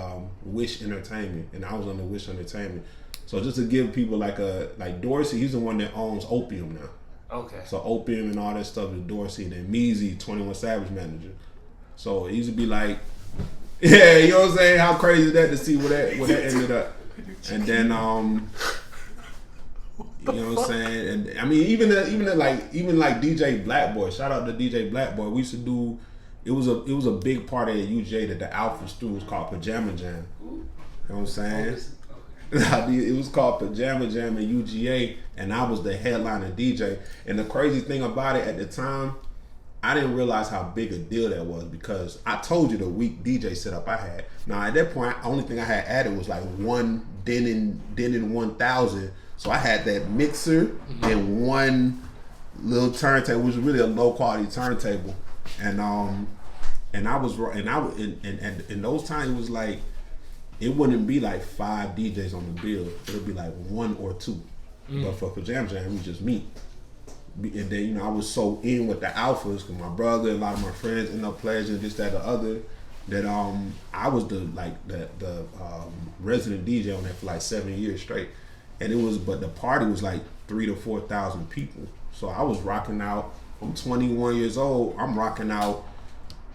[SPEAKER 1] Wish Entertainment, and I was on the Wish Entertainment. So just to give people like Dorsey, he's the one that owns Opium now.
[SPEAKER 2] Okay. So
[SPEAKER 1] Opium and all that stuff is Dorsey, and then Measy, 21 Savage manager. So it used to be like, yeah, you know what I'm saying? How crazy is that to see where that ended up? And then you know what I'm saying? And I mean, even like DJ Blackboy. Shout out to DJ Blackboy. We used to do. It was a big part of UJ that the Alphas threw. It was called Pajama Jam. You know what I'm saying? It was called Pajama Jam at UGA, and I was the headliner DJ. And the crazy thing about it at the time, I didn't realize how big a deal that was, because I told you the weak DJ setup I had. Now at that point, the only thing I had added was like one Denon 1000. So I had that mixer and one little turntable, which was really a low quality turntable. And in those times it was like, it wouldn't be like 5 DJs on the bill. It would be like 1 or 2. But for Jam Jam, it was just me. And then, I was so in with the alphas because my brother and a lot of my friends ended up pledging this, that, the other. That I was the resident DJ on that for like 7 years straight. And but the party was like 3,000 to 4,000 people. So I was rocking out. I'm 21 years old. I'm rocking out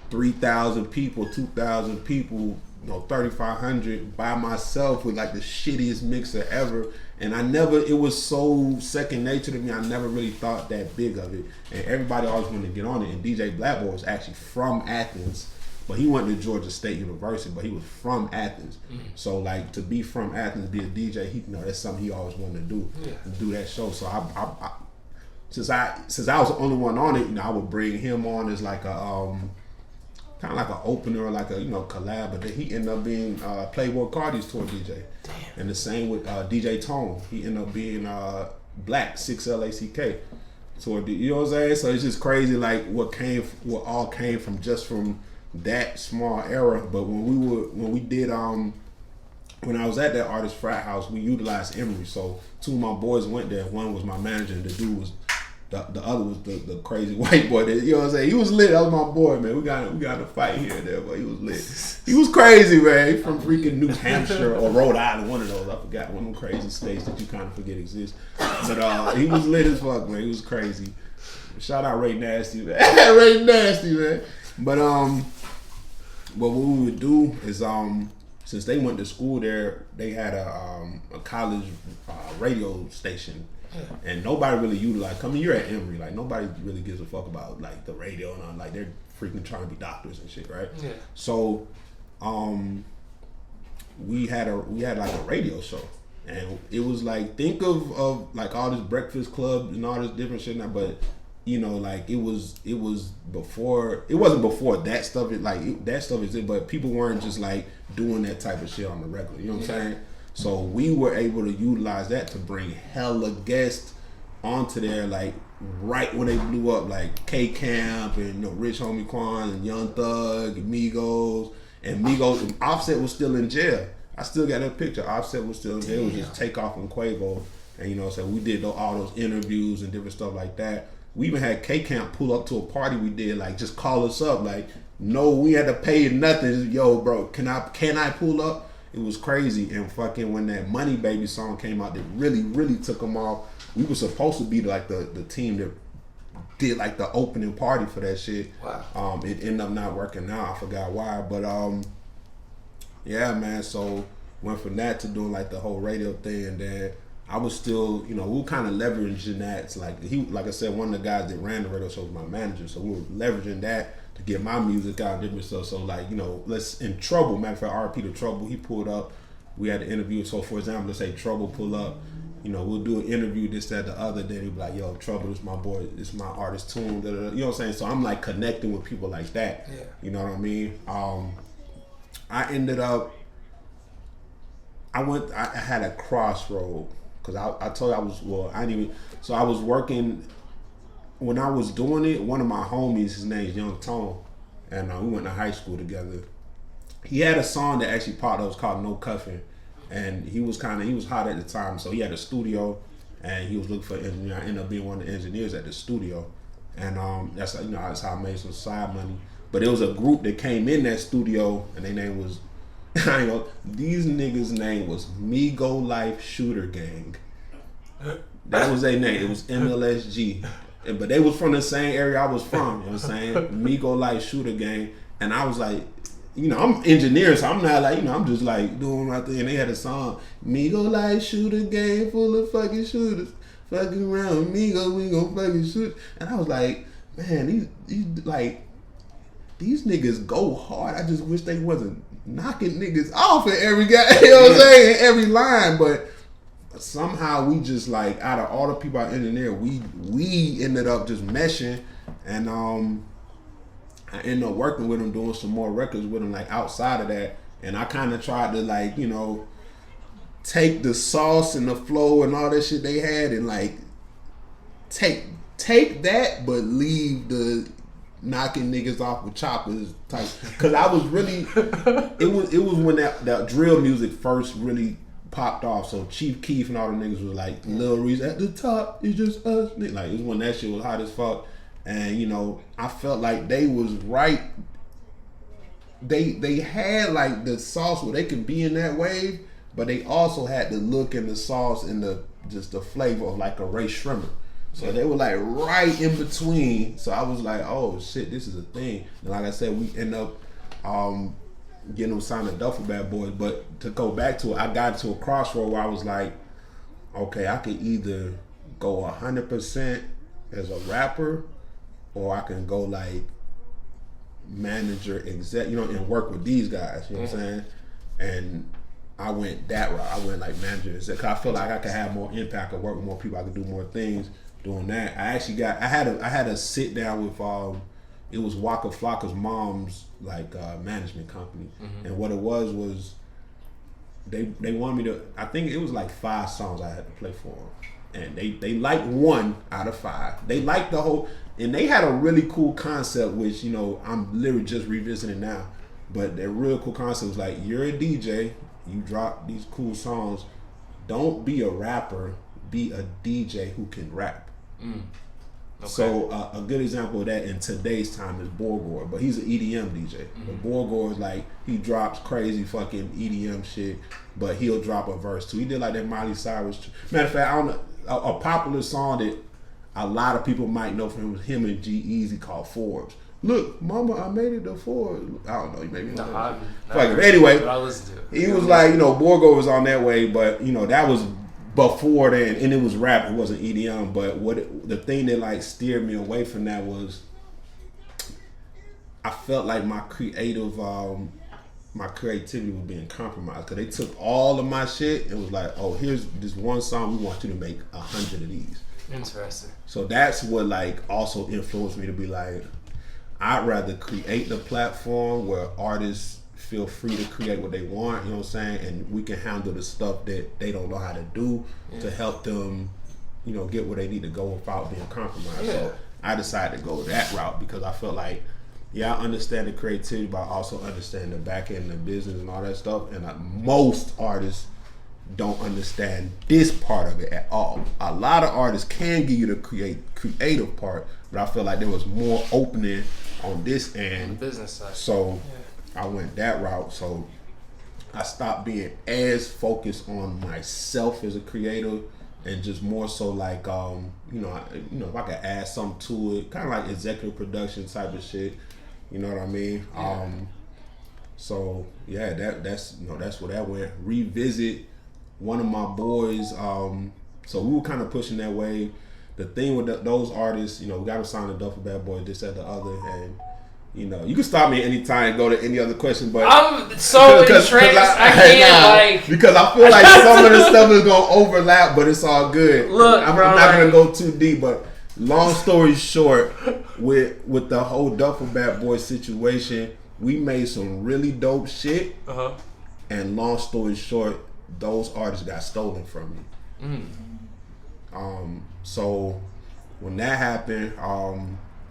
[SPEAKER 1] 3,000 people, 2,000 people, 3,500 by myself with like the shittiest mixer ever. And it was so second nature to me. I never really thought that big of it. And everybody always wanted to get on it. And DJ Blackboy was actually from Athens. But he went to Georgia State University, but he was from Athens. So like to be from Athens, be a DJ, that's something he always wanted to do, do that show. So I since I was the only one on it, I would bring him on as like a kind of like an opener or like a collab. But then he ended up being Playboy Cardi's tour DJ. Damn. And the same with DJ Toone. He ended up being Black 6LACK tour. You know what I'm saying? So it's just crazy like what all came from that small era. But when I was at that artist frat house, we utilized Emory. So two of my boys went there. One was my manager, and the dude was the other was the crazy white boy. You know what I'm saying? He was lit. That was my boy, man. We got a fight here and there, but he was lit. He was crazy, man. He from freaking New Hampshire or Rhode Island, one of those. I forgot, one of them crazy states that you kind of forget exist. But he was lit as fuck, man. He was crazy. Shout out Ray Nasty, man. Ray Nasty, man. But what we would do is since they went to school there, they had a college radio station, and nobody really utilized. You're at Emory, like nobody really gives a fuck about like the radio and all. Like they're freaking trying to be doctors and shit, right? Yeah. So, we had like a radio show, and it was like think of like all this Breakfast Club and all this different shit now, but. Like it was before. It wasn't before that stuff. That stuff is it, but people weren't just like doing that type of shit on the regular. You know what I'm saying? So we were able to utilize that to bring hella guests onto there, like right when they blew up, like K Camp and Rich Homie Quan and Young Thug and Migos. And Offset was still in jail. I still got that picture. Offset was still in jail. It was just Takeoff and Quavo, and so we did all those interviews and different stuff like that. We even had K-Camp pull up to a party we did, like just call us up, like no, we had to pay nothing. Yo, bro, can I pull up? It was crazy. And fucking when that Money Baby song came out, that really, really took them off. We were supposed to be like the team that did like the opening party for that shit. Wow. It ended up not working out. I forgot why, but yeah, man. So went from that to doing like the whole radio thing, and then. I was still, we were kind of leveraging that. Like I said, one of the guys that ran the radio show was my manager. So we were leveraging that to get my music out and different stuff. So let's in Trouble, matter of fact, RP to Trouble, he pulled up. We had an interview. So for example, let's say Trouble pull up. We'll do an interview, this, that, the other. Then he'll be like, yo, Trouble is my boy. It's my artist Toone. You know what I'm saying? So I'm like connecting with people like that. Yeah. You know what I mean? I ended up, I had a crossroad. Cause I told you I was working, when I was doing it, one of my homies, his name's Young Tone, and we went to high school together. He had a song that actually popped up, it was called No Cuffing, and he was hot at the time, so he had a studio, and he was looking for an engineer. I ended up being one of the engineers at the studio, and that's how I made some side money. But it was a group that came in that studio, and their name was, these niggas' name was Migo Life Shooter Gang. That was their name. It was MLSG. But they was from the same area I was from. You know what I'm saying? Migo Life Shooter Gang. And I was like, I'm engineer, so I'm not like, I'm just like doing my thing. And they had a song, Migo Life Shooter Gang full of fucking shooters. Fucking around Migo, we gon' fucking shoot. And I was like, man, these niggas go hard. I just wish they wasn't knocking niggas off at every guy, you know what I'm saying, every line. But somehow we just like, out of all the people I engineered, we ended up just meshing, and I ended up working with them, doing some more records with them, like outside of that. And I kind of tried to like, take the sauce and the flow and all that shit they had, and like take that, but leave the knocking niggas off with choppers type. Cause I was really, it was when that drill music first really popped off. So Chief Keef and all the niggas was like, Lil Reese at the top, it's just us. Like, it was when that shit was hot as fuck. And, you know, I felt like they was right. They had like the sauce where they could be in that wave, but they also had the look and the sauce and the flavor of like a Ray Shrimmer. So they were like right in between. So I was like, oh shit, this is a thing. And like I said, we end up getting them signed to Duffel Bad Boys. But to go back to it, I got to a crossroad where I was like, okay, I could either go 100% as a rapper, or I can go like manager, exec, you know, and work with these guys. You know what I'm saying? And I went that route. I went like manager, exec. 'Cause I feel like I could have more impact, I could work with more people, I could do more things doing that. I had a sit down with it was Waka Flocka's mom's like management company, and what it was they wanted me to. I think it was like 5 songs I had to play for them, and they liked 1 out of 5. They liked the whole, and they had a really cool concept, which, you know, I'm literally just revisiting now. But their real cool concept was like, you're a DJ, you drop these cool songs, don't be a rapper, be a DJ who can rap. Okay. So a good example of that in today's time is Borgore, but he's an EDM DJ. But Borgore is like, he drops crazy fucking EDM shit, but he'll drop a verse too. He did like that Miley Cyrus. Matter of fact, I don't know, a popular song that a lot of people might know from him and G-Eazy called Forbes. Look, mama, I made it to Forbes. I don't know, you maybe know. Anyway,
[SPEAKER 2] I listened to it.
[SPEAKER 1] He was like, you know, Borgore was on that way, but you know, that was before then, and it was rap, it wasn't EDM. But the thing that like steered me away from that was I felt like my creativity was being compromised, because they took all of my shit and was like, oh, here's this one song, we want you to make 100 of these.
[SPEAKER 2] Interesting.
[SPEAKER 1] So that's what like also influenced me to be like, I'd rather create the platform where artists feel free to create what they want, you know what I'm saying, and we can handle the stuff that they don't know how to do to help them, you know, get where they need to go without being compromised. So I decided to go that route because I felt like, I understand the creativity, but I also understand the back end of the business and all that stuff, and most artists don't understand this part of it at all. A lot of artists can give you the creative part, but I feel like there was more opening on this end,
[SPEAKER 2] on the business side.
[SPEAKER 1] So I went that route. So I stopped being as focused on myself as a creator and just more so like you know, if I could add something to it, kind of like executive production type of shit. You know what I mean? So yeah, that's where that went. Revisit one of my boys. So we were kind of pushing that way. The thing with those artists, you know, we got to sign the Duffel Bad Boy, this, that, the other, and you know, you can stop me anytime and go to any other question, but
[SPEAKER 2] I'm so entranced. I can't
[SPEAKER 1] because I feel like some of the stuff is gonna overlap, but it's all good.
[SPEAKER 2] Look,
[SPEAKER 1] I'm not gonna go too deep, but long story short, with the whole Duffel Bad Boy situation, we made some really dope shit. And long story short, those artists got stolen from me. So when that happened,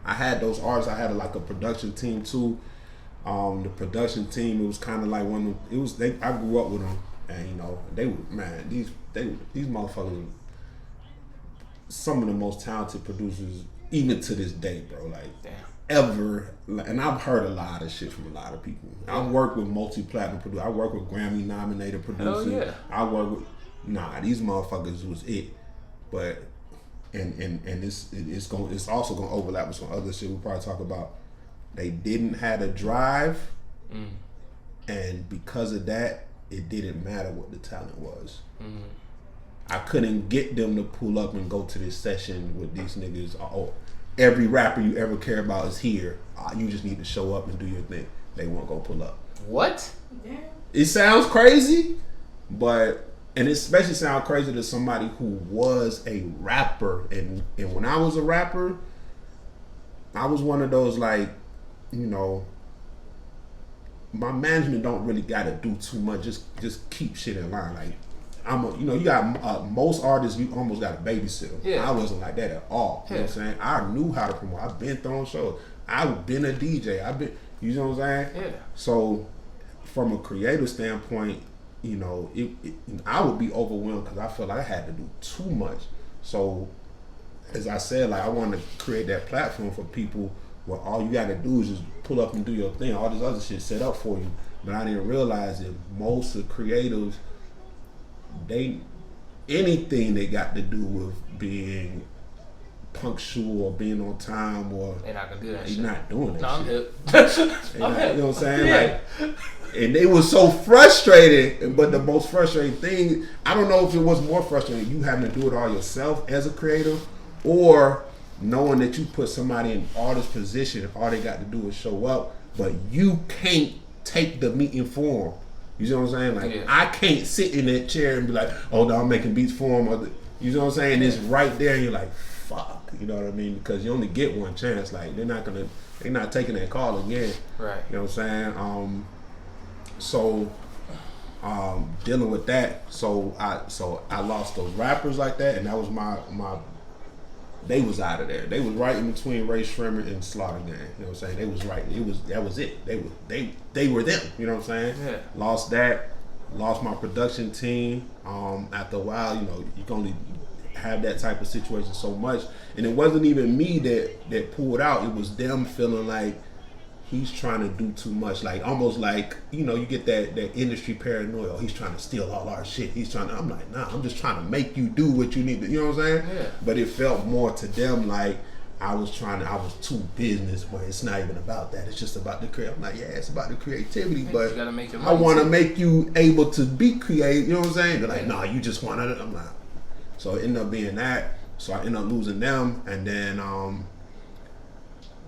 [SPEAKER 1] I had those artists. I had like a production team too. The production team, it was kind of like one of them. I grew up with them, and you know, they were, man, these motherfuckers, some of the most talented producers even to this day, bro. Like ever, and I've heard a lot of shit from a lot of people. I've worked with multi-platinum producers. I work with Grammy-nominated producers. I work with these motherfuckers was it, but. And it's also gonna overlap with some other shit we'll probably talk about. They didn't have a drive, and because of that, it didn't matter what the talent was. I couldn't get them to pull up and go to this session with these niggas. Oh, every rapper you ever care about is here. You just need to show up and do your thing. They won't go pull up.
[SPEAKER 2] What?
[SPEAKER 1] It sounds crazy, but. And it especially sounds crazy to somebody who was a rapper. And when I was a rapper, I was one of those, like, you know, my management don't really got to do too much. Just keep shit in line. Like, you got most artists, you almost got to babysit them. I wasn't like that at all. You know what I'm saying? I knew how to promote. I've been throwing shows. I've been a DJ. You know what I'm saying? So from a creative standpoint, you know, I would be overwhelmed because I felt like I had to do too much. So, as I said, like I wanted to create that platform for people where all you got to do is just pull up and do your thing. All this other shit set up for you. But I didn't realize that most of the creatives, anything they got to do with being punctual or being on time or
[SPEAKER 2] they're not gonna do that.
[SPEAKER 1] They're not doing that.
[SPEAKER 2] No, I'm
[SPEAKER 1] shit.
[SPEAKER 2] hip. I'm hip.
[SPEAKER 1] You know what I'm saying?
[SPEAKER 2] Yeah.
[SPEAKER 1] Like, and they were so frustrated. But the most frustrating thing, I don't know if it was more frustrating, you having to do it all yourself as a creator, or knowing that you put somebody in artist position if all they got to do is show up, but you can't take the meeting for them. You know what I'm saying? Like, I can't sit in that chair and be like, oh no, I'm making beats for them. Or you know what I'm saying? It's right there, and you're like, fuck. You know what I mean? Because you only get one chance. Like, they're not taking that call again.
[SPEAKER 2] Right.
[SPEAKER 1] You know what I'm saying? So dealing with that, so I lost those rappers like that, and that was my they was out of there. They was right in between Ray Shrimmer and Slaughter Gang. You know what I'm saying? They was right. That was it. They were them. You know what I'm saying?
[SPEAKER 2] Yeah.
[SPEAKER 1] Lost that. Lost my production team. After a while, you know, you can only have that type of situation so much, and it wasn't even me that pulled out. It was them feeling like he's trying to do too much, like almost like, you know, you get that industry paranoia. Oh, he's trying to steal all our shit. I'm like, nah, I'm just trying to make you do what you need to, you know what I'm saying?
[SPEAKER 2] Yeah.
[SPEAKER 1] But it felt more to them like I was too business, but it's not even about that. It's just about the create. I'm like, yeah, it's about the creativity, but
[SPEAKER 2] you gotta make your
[SPEAKER 1] I want to
[SPEAKER 2] too.
[SPEAKER 1] make you able to be creative, you know what I'm saying? They're like, nah, you just want to, I'm like, so it ended up being that. So I ended up losing them, and then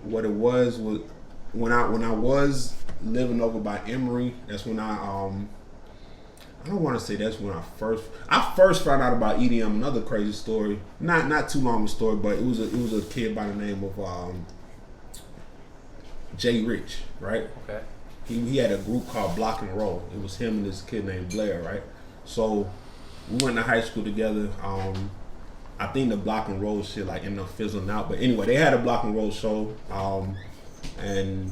[SPEAKER 1] what it was when I was living over by Emory, that's when I don't want to say that's when I first found out about EDM. Another crazy story, not too long a story, but it was a kid by the name of Jay Rich, right?
[SPEAKER 2] Okay.
[SPEAKER 1] He had a group called Block and Roll. It was him and this kid named Blair, right? So we went to high school together. I think the Block and Roll shit like ended up fizzling out, but anyway, they had a Block and Roll show. And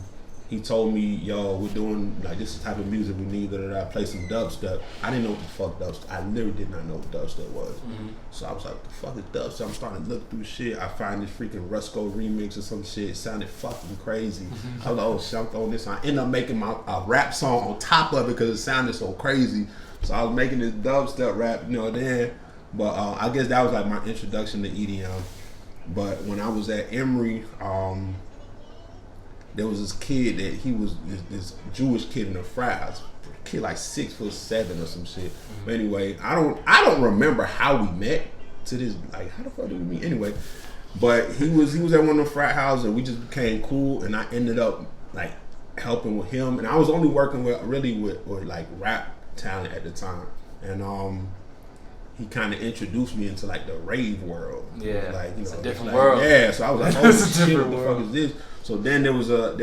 [SPEAKER 1] he told me, yo, we're doing like this is the type of music we need, that I play some dubstep. I didn't know what the fuck dubstep. I literally did not know what dubstep was. Mm-hmm. So I was like, what the fuck is dubstep? I'm starting to look through shit. I find this freaking Rusko remix or some shit. It sounded fucking crazy. I was like, oh shit, I'm throwing this on. I ended up making a rap song on top of it because it sounded so crazy. So I was making this dubstep rap, you know, then. But I guess that was like my introduction to EDM. But when I was at Emory, there was this kid that he was this Jewish kid in a frat house, kid like 6'7" or some shit. Mm-hmm. But anyway, I don't remember how we met. To this, like, how the fuck did we meet? Anyway, but he was at one of the frat houses, and we just became cool. And I ended up like helping with him, and I was only working with like rap talent at the time, and he kind of introduced me into like the rave world.
[SPEAKER 2] Yeah,
[SPEAKER 1] like, you
[SPEAKER 2] it's
[SPEAKER 1] know,
[SPEAKER 2] a different
[SPEAKER 1] like,
[SPEAKER 2] world.
[SPEAKER 1] Yeah, so I was like, oh shit, what the
[SPEAKER 2] world.
[SPEAKER 1] fuck is this? So then there was a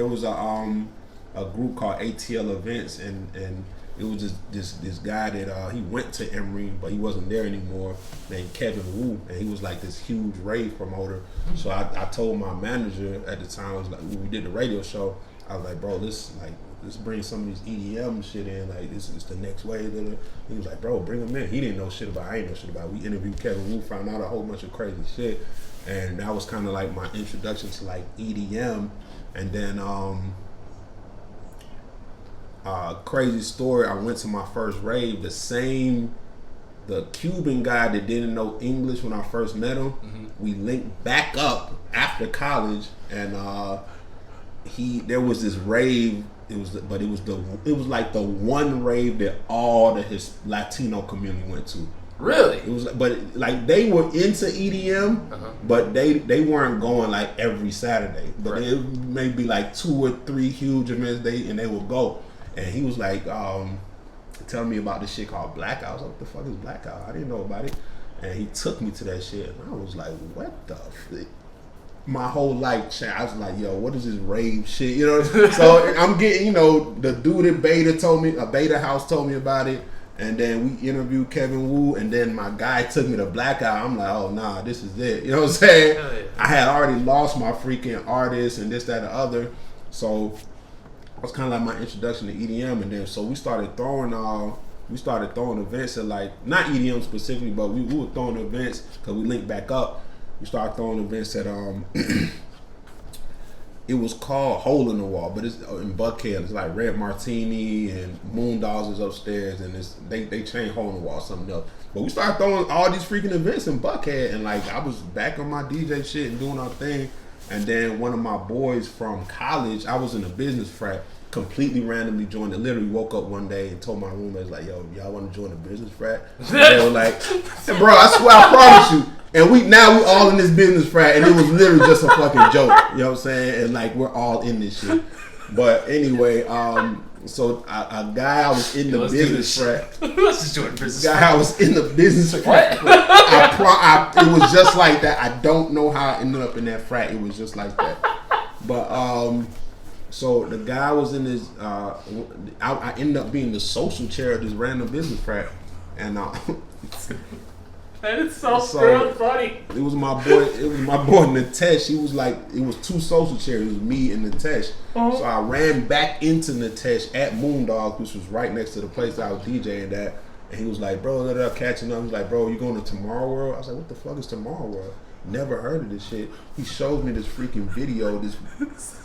[SPEAKER 1] group called ATL Events, and it was just this guy that he went to Emory, but he wasn't there anymore, named Kevin Wu, and he was like this huge rave promoter. So I told my manager at the time, I was like, when we did the radio show, I was like, bro, let's bring some of these EDM shit in, like this is the next wave. He was like, bro, bring him in. He didn't know shit about it. I ain't know shit about it. We interviewed Kevin Wu, found out a whole bunch of crazy shit. And that was kind of like my introduction to like EDM. And then crazy story, I went to my first rave. The Cuban guy that didn't know English when I first met him, mm-hmm. we linked back up after college, and there was this rave. It was like the one rave that all his Latino community went to.
[SPEAKER 2] Really?
[SPEAKER 1] It was, but like they were into EDM, uh-huh. but they weren't going like every Saturday. But right. It may be like 2 or 3 huge events they would go. And he was like, telling me about this shit called Blackout. I was like, what the fuck is Blackout? I didn't know about it. And he took me to that shit, and I was like, what the fuck? My whole life changed. I was like, yo, what is this rave shit? You know? So I'm getting, you know, the dude at Beta House told me about it. And then we interviewed Kevin Wu, and then my guy took me to Blackout. I'm like, oh, nah, this is it. You know what I'm saying? Yeah. I had already lost my freaking artist and this, that, and the other. So it was kind of like my introduction to EDM. And then so we started throwing we started throwing events at like, not EDM specifically, but we were throwing events because we linked back up. We started throwing events at it was called Hole in the Wall, but it's in Buckhead. It's like Red Martini and Moondogs is upstairs, and they changed Hole in the Wall something else. But we started throwing all these freaking events in Buckhead, and like I was back on my DJ shit and doing our thing. And then one of my boys from college, I was in a business frat, completely randomly joined it. Literally woke up one day and told my roommates like, "Yo, y'all want to join a business frat?" And they were like, "Bro, I swear, I promise you." And we all in this business frat, and it was literally just a fucking joke. You know what I'm saying? And like we're all in this shit. But anyway, so a guy I was in the business frat.
[SPEAKER 2] Let's just join business.
[SPEAKER 1] Guy I was in the business frat. It was just like that. I don't know how I ended up in that frat. It was just like that. But so the guy was in this. I ended up being the social chair of this random business frat, and.
[SPEAKER 2] That is so funny.
[SPEAKER 1] It was my boy Natesh. He was like, it was two social chairs. It was me and Natesh. So I ran back into Natesh at Moondog, which was right next to the place that I was DJing at. And he was like, bro, catching up. He was like, bro, you going to Tomorrow World? I was like, what the fuck is Tomorrow World? Never heard of this shit. He showed me this freaking video, this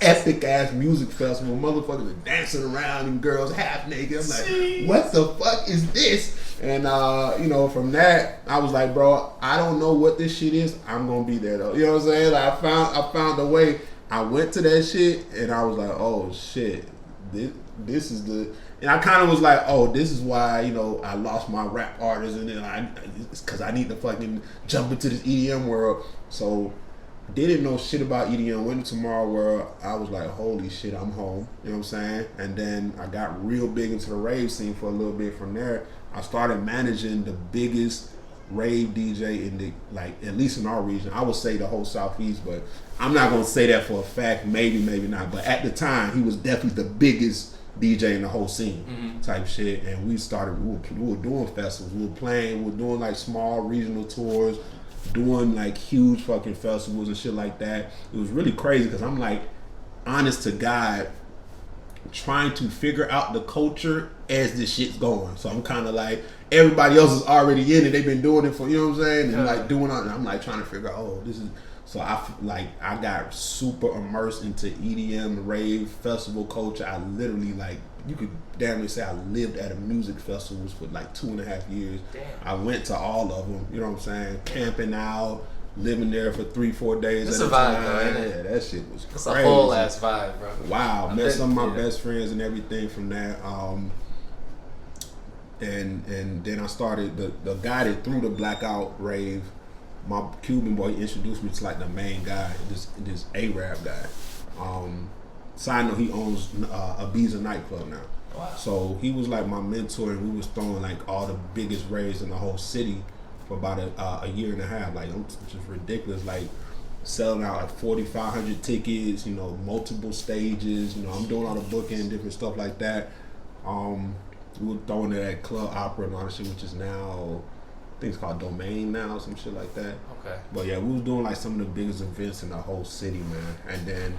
[SPEAKER 1] epic ass music festival. Motherfuckers are dancing around and girls half naked. I'm like, what the fuck is this? And from that, I was like, bro, I don't know what this shit is. I'm gonna be there though. You know what I'm saying? Like I found a way. I went to that shit and I was like, oh shit, this is the. And I kind of was like, oh, this is why, I lost my rap artist, and then it's because I need to fucking jump into this EDM world. So, didn't know shit about EDM. Went to Tomorrow World. I was like, holy shit, I'm home. You know what I'm saying? And then I got real big into the rave scene for a little bit. From there, I started managing the biggest rave DJ in the, like, at least in our region. I would say the whole Southeast, but I'm not gonna say that for a fact. Maybe not. But at the time, he was definitely the biggest DJ in the whole scene, type shit. And we were doing festivals, we were playing, we were doing like small regional tours, doing like huge fucking festivals and shit like that. It was really crazy because I'm like, honest to God, trying to figure out the culture as this shit's going. So I'm kind of like, everybody else is already in it, they've been doing it for, you know what I'm saying, and like doing it, and I'm like trying to figure out, oh, this is. So I got super immersed into EDM, rave, festival culture. I literally, like, you could damn near say I lived at a music festivals for like 2.5 years. Damn. I went to all of them, you know what I'm saying? Camping out, living there for 3-4 days
[SPEAKER 2] it's
[SPEAKER 1] at a
[SPEAKER 2] vibe,
[SPEAKER 1] time.
[SPEAKER 2] though, ain't it?
[SPEAKER 1] Yeah, that shit was crazy.
[SPEAKER 2] It's a whole ass vibe, bro.
[SPEAKER 1] Wow, met some of my best friends and everything from that. And then I started the guy that threw the blackout rave. My Cuban boy introduced me to like the main guy, this Arab guy. Side note, he owns Ibiza nightclub now. Wow. So he was like my mentor, and we was throwing like all the biggest raves in the whole city for about a year and a half. Like, just ridiculous. Like selling out like 4,500 tickets. Multiple stages. I'm doing all the booking, different stuff like that. We were throwing it at Club Opera and all that shit, which is now, I think it's called Domain now, some shit like that. Okay. But yeah, we was doing like some of the biggest events in the whole city, man. And then,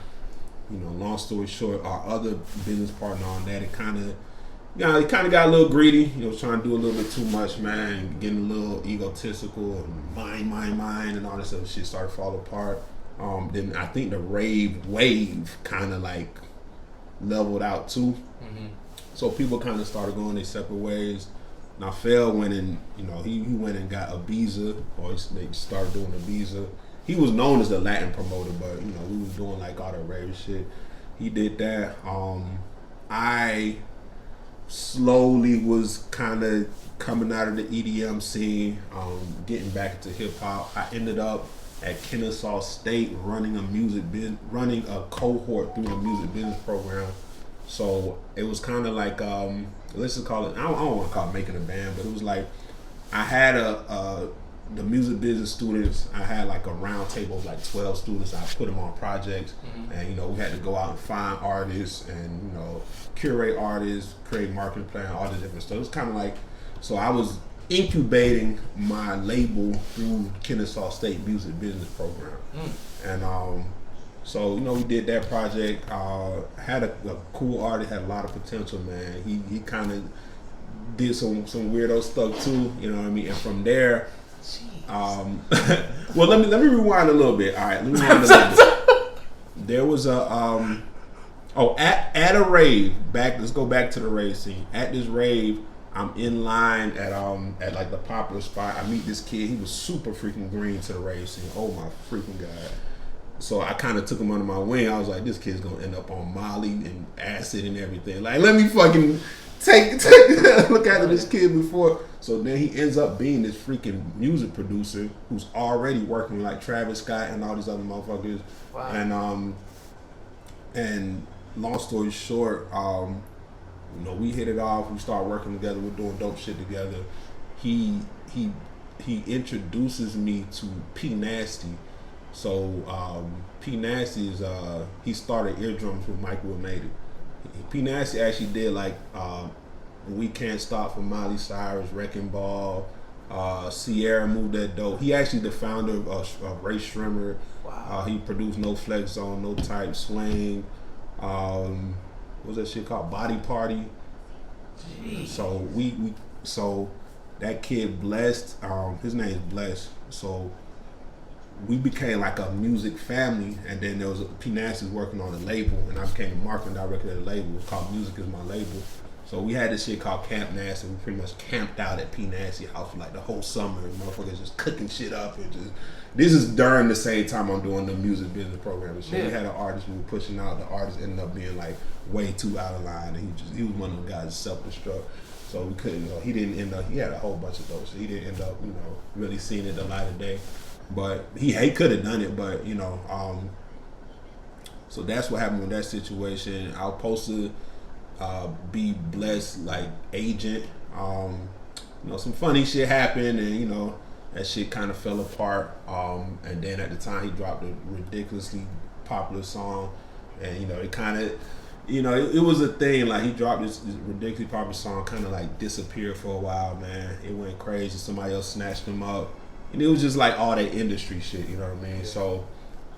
[SPEAKER 1] long story short, our other business partner on that, it kind of got a little greedy. Trying to do a little bit too much, man. Getting a little egotistical and mine, and all this other shit started to fall apart. Then I think the rave wave kind of like leveled out too. Mm-hmm. So people kind of started going their separate ways. Now Phil went and he went and got Ibiza, or they started doing Ibiza. He was known as the Latin promoter, but we was doing like all the rave shit. He did that. I slowly was kind of coming out of the EDM scene, getting back into hip hop. I ended up at Kennesaw State running a cohort through the music business program. So it was kind of like, let's just call it, I don't want to call it making a band, but it was like, I had the music business students, I had like a round table of like 12 students. I put them on projects, and we had to go out and find artists and curate artists, create marketing plan, all this different stuff. It was kind of like, so I was incubating my label through Kennesaw State Music Business Program. And so we did that project. Had a cool artist, had a lot of potential, man. He kind of did some weirdo stuff too. You know what I mean? And from there, well, let me rewind a little bit. All right, let me rewind a little bit. There was a at a rave. Let's go back to the rave scene. At this rave, I'm in line at like the popular spot. I meet this kid. He was super freaking green to the rave scene. Oh my freaking god! So I kind of took him under my wing. I was like, this kid's gonna end up on Molly and acid and everything. Like, let me fucking take look at this kid before. So then he ends up being this freaking music producer who's already working with like Travis Scott and all these other motherfuckers. Wow. And long story short, you know, we hit it off. We started working together. We're doing dope shit together. He introduces me to P Nasty. So P Nasty is he started Eardrums with Mike Will Made It. P Nasty actually did like We Can't Stop for Miley Cyrus, Wrecking Ball, Sierra Moved That Dope. He actually the founder of Ray Shrimmer. Wow. He produced No Flex Zone, No Type, Swing. What's that shit called? Body Party. Jeez. So so that kid Blessed, his name is Blessed. So we became like a music family, and then there was P Nasty working on the label, and I became the marketing director of the label. It's called Music Is My Label. So we had this shit called Camp Nasty. We pretty much camped out at P Nasty house for like the whole summer. And motherfuckers just cooking shit up and just. This is during the same time I'm doing the music business program and shit. Yeah. We had an artist we were pushing out. The artist ended up being like way too out of line, and he was one of the guys that self-destruct. So we couldn't. He didn't end up. He had a whole bunch of those. So he didn't end up, really seeing it the light of day. But he could have done it. But so that's what happened with that situation. I was supposed to be Blessed like agent. Some funny shit happened, and that shit kind of fell apart. And then at the time he dropped a ridiculously popular song, and it kind of, it was a thing. Like he dropped this ridiculously popular song, kind of like disappeared for a while, man. It went crazy. Somebody else snatched him up, and it was just like all that industry shit. You know what I mean? So,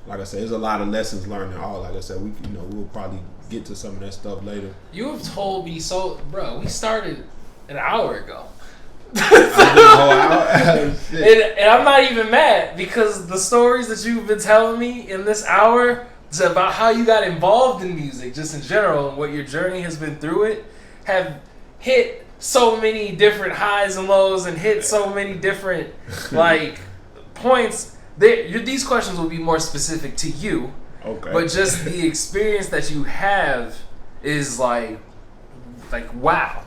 [SPEAKER 1] like I said, there's a lot of lessons learned. Like I said, we'll probably get to some of that stuff later.
[SPEAKER 2] You have told me so, bro. We started an hour ago.
[SPEAKER 1] And
[SPEAKER 2] I'm not even mad, because the stories that you've been telling me in this hour is about how you got involved in music, just in general, and what your journey has been through it, have hit so many different highs and lows, and hit so many different like points. These questions will be more specific to you, okay? But just the experience that you have is like wow.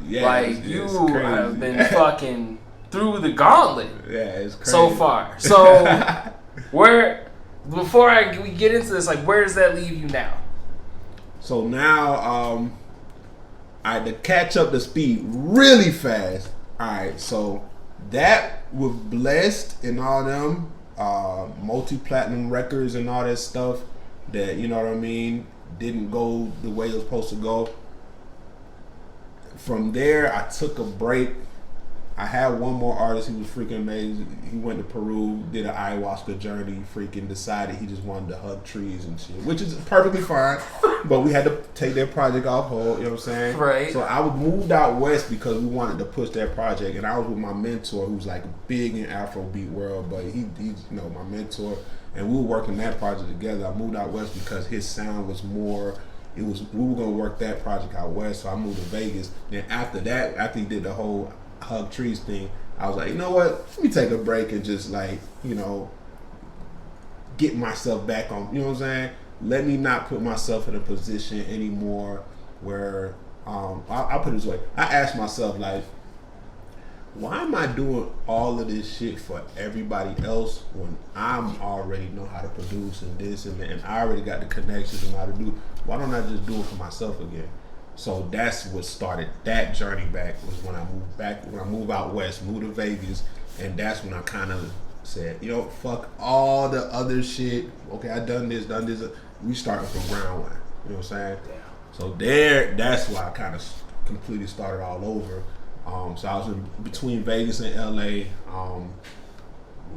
[SPEAKER 2] Yeah, like you have been fucking through the gauntlet.
[SPEAKER 1] Yeah, it's crazy
[SPEAKER 2] so far. So before we get into this, like, where does that leave you now?
[SPEAKER 1] So now, I had to catch up to speed really fast. All right, so that with Blessed and all them multi-platinum records and all that stuff that didn't go the way it was supposed to go. From there, I took a break. I had one more artist who was freaking amazing. He went to Peru, did an ayahuasca journey, freaking decided he just wanted to hug trees and shit, which is perfectly fine. But we had to take their project off hold, you know what I'm saying?
[SPEAKER 2] Right.
[SPEAKER 1] So I moved out west because we wanted to push that project, and I was with my mentor who's like big in Afrobeat world, but he's my mentor, and we were working that project together. I moved out west because his sound was more. We were gonna work that project out west, so I moved to Vegas. Then after that, after he did the whole hug trees thing, I was like, you know what? Let me take a break and just like, get myself back on. You know what I'm saying? Let me not put myself in a position anymore where I'll put it this way. I asked myself, like, why am I doing all of this shit for everybody else when I'm already know how to produce and this and that, and I already got the connections and how to do? Why don't I just do it for myself again? So that's what started that journey back, was when I moved out west, moved to Vegas, and that's when I kind of said, fuck all the other shit. Okay, I done this. We started from ground one. You know what I'm saying? Yeah. So that's why I kind of completely started all over. So I was in between Vegas and LA,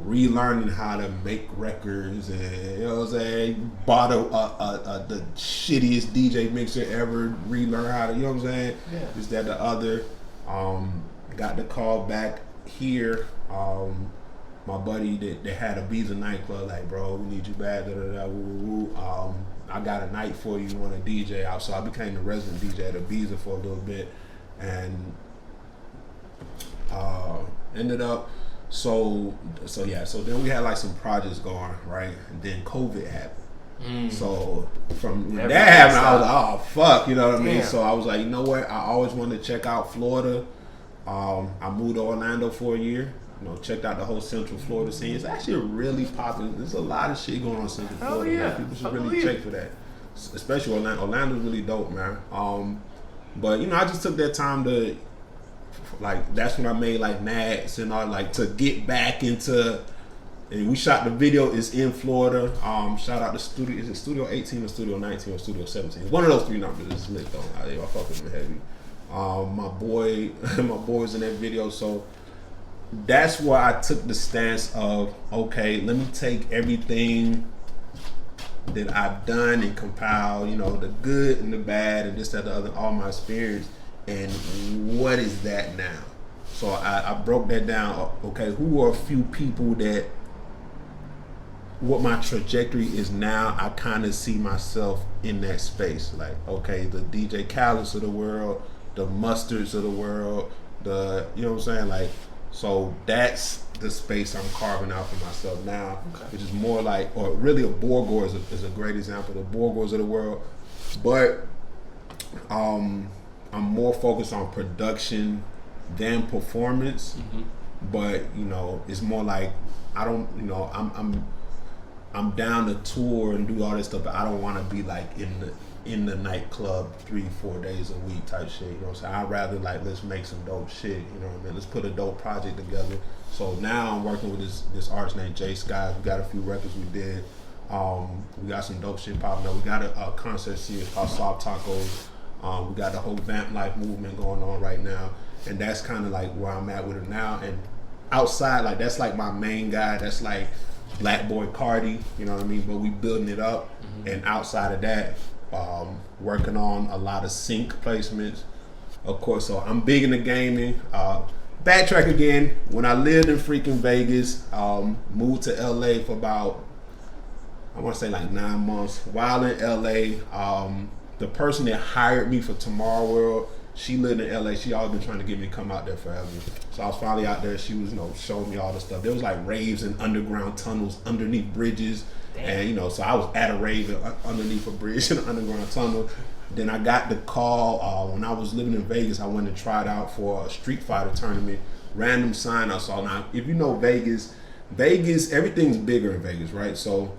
[SPEAKER 1] relearning how to make records, and bought the shittiest DJ mixer ever, relearn how to, you know what I'm saying? Yeah. This, that, the other. Got the call back here. My buddy that had a Ibiza nightclub, like, bro, we need you back. Da, da, da, woo, woo, woo. I got a night for you. You want to DJ out? So I became the resident DJ at Ibiza for a little bit, and ended up. So then we had like some projects going, right? And then COVID happened. So from when that happened, I was like, oh fuck, you know what I mean? So I was like, you know what? I always wanted to check out Florida. I moved to Orlando for a year. You know, checked out the whole Central Florida scene. It's actually really popular. There's a lot of shit going on in Central Florida.
[SPEAKER 2] Yeah.
[SPEAKER 1] Man. People should really check for that. Especially Orlando. Orlando's really dope, man. But you know, I just took that time to, like, that's when I made like Nads and all, like, to get back into. And we shot the video. It's in Florida. Shout out to Studio. Is it Studio 18 or Studio 19 or Studio 17? One of those three numbers is lit though. I fuck with them heavy. My boy's in that video. So that's where I took the stance of, okay, let me take everything that I've done and compile, you know, the good and the bad and this, that, the other, all my experience, and what is that now? So I broke that down. Okay, who are a few people that, what my trajectory is now, I kind of see myself in that space. Like, okay, the DJ Khaled's of the world, the Mustards of the world, the, you know what I'm saying? Like, so that's the space I'm carving out for myself now, which is more like, or really a Borgor is a great example, the Borgors of the world. But I'm more focused on production than performance. But, you know, it's more like, I don't, you know, I'm down to tour and do all this stuff, but I don't want to be like in the nightclub 3-4 days a week type shit. You know what I'm saying? I'd rather, like, let's make some dope shit. You know what I mean? Let's put a dope project together. So now I'm working with this artist named Jay Skies. We got a few records we did. We got some dope shit popping up. We got a concert series called Soft Tacos. We got the whole Vamp Life movement going on right now, and that's kind of like where I'm at with it now. And outside, like, that's like my main guy. That's like Black Boy Cardi, you know what I mean? But we building it up, and outside of that, working on a lot of sync placements, of course. So I'm big into gaming. Backtrack again. When I lived in freaking Vegas, moved to LA for about, I want to say like 9 months. While in LA, the person that hired me for Tomorrow World, she lived in LA. She always been trying to get me to come out there forever. So I was finally out there. She was, you know, showing me all the stuff. There was like raves and underground tunnels underneath bridges. Damn. And, you know, so I was at a rave underneath a bridge in an underground tunnel. Then I got the call when I was living in Vegas. I went and tried out for a Street Fighter tournament. Random sign I saw. Now, if you know Vegas, everything's bigger in Vegas, right? So,